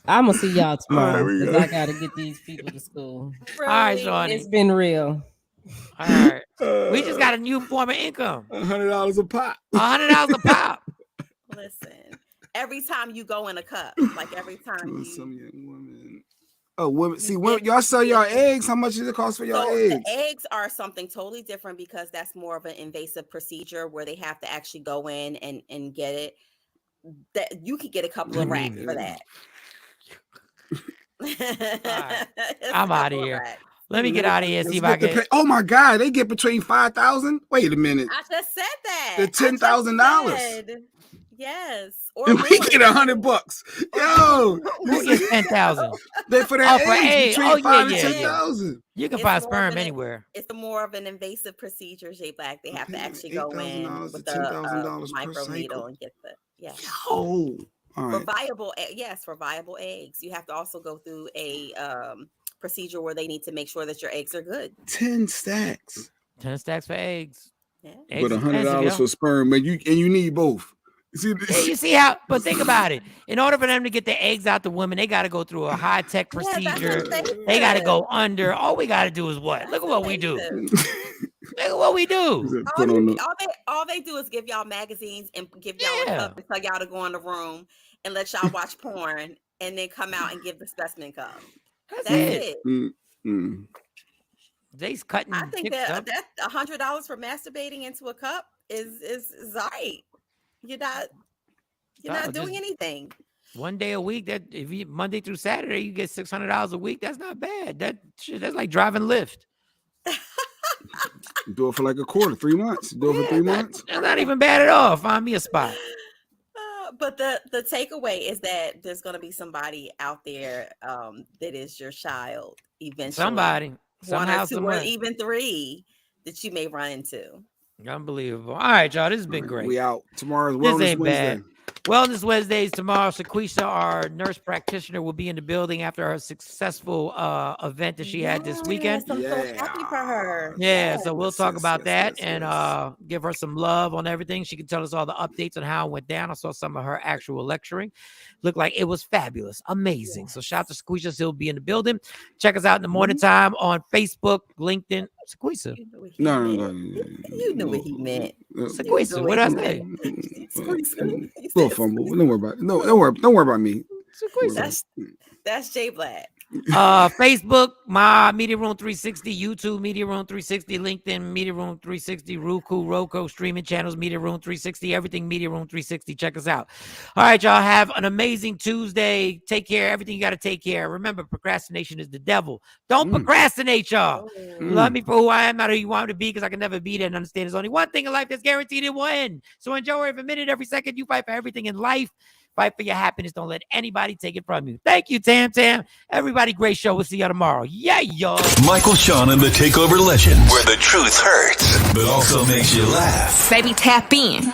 I'm gonna see y'all tomorrow we because go. I gotta get these people to school. All right, Shawnee. It's been real. All right. We just got a new form of income. $100 a pop. $100 a pop. Listen, every time you go in a cup, like every time you. Some young women. Oh, women. See, y'all sell y'all eggs. How much does it cost for y'all eggs? The eggs are something totally different because that's more of an invasive procedure where they have to actually go in and get it. That you could get a couple of racks for that. Right. I'm out of here. Let me get out of here and see if I can. Oh my God, they get between $5,000. Wait a minute. I just said that. The $10,000. Yes. And we get $100. Yo, Who gets 10,000? They for that for eggs eggs. between 5 yeah, and yeah. 10,000. You can It's find more sperm of an- anywhere. It's more of an invasive procedure, Jay Black. They have to actually go in $8,000 with to a $10,000 per micro cycle. needle and get the Oh, all for right. viable for viable eggs. You have to also go through a procedure where they need to make sure that your eggs are good. 10 stacks. 10 stacks for eggs. Yeah. But $100 for sperm, but you need both. See, Yeah, you see how? But think about it. In order for them to get the eggs out the women, they got to go through a high tech procedure. They got to go under. All we got to do is what? Look at what we do. Look at what we do. All they do is give y'all magazines and give y'all a cup and tell y'all to go in the room and let y'all watch porn and then come out and give the specimen cup. That's it. They's cutting. I think that $100 for masturbating into a cup is right. You're not doing anything. One day a week. That if you Monday through Saturday, you get $600 a week. That's not bad. That's like driving Lyft. Do it for like a quarter, 3 months. Do it for 3 months. That's not even bad at all. Find me a spot. But the takeaway is that there's going to be somebody out there that is your child eventually. Somebody, one somehow, or two, or even 3 that you may run into. Unbelievable. All right, y'all. This has been great. We out. Tomorrow's This Wellness ain't Wednesday. bad. Wellness Wednesdays tomorrow. Shaquisha, our nurse practitioner, will be in the building after her successful event that she had this weekend. I'm so happy for her. Yeah, so we'll talk about that and give her some love on everything. She can tell us all the updates on how it went down. I saw some of her actual lecturing. Looked like it was fabulous, amazing. So shout out to Squeezers. He'll be in the building. Check us out in the morning time on Facebook, LinkedIn. Squeezer. No. You knew what he meant. Squeezer. What did I say? Little fumble. Don't worry about it. No, don't worry about me. That's Jay Black. Facebook, my Media Room 360, YouTube Media Room 360, LinkedIn Media Room 360, Roku, streaming channels, Media Room 360, everything Media Room 360. Check us out. All right, y'all, have an amazing Tuesday. Take care. Everything you got to take care. Remember, procrastination is the devil. Don't procrastinate, y'all. Love me for who I am, not who you want me to be, because I can never be there and understand there's only one thing in life that's guaranteed it will end. So enjoy every minute, every second. You fight for everything in life. Fight for your happiness. Don't let anybody take it from you. Thank you, Tam Tam. Everybody, great show. We'll see you tomorrow. Yeah, y'all. Michael, Shawn, and the TakeOver Legends, where the truth hurts, but also makes you laugh. Baby, tap in.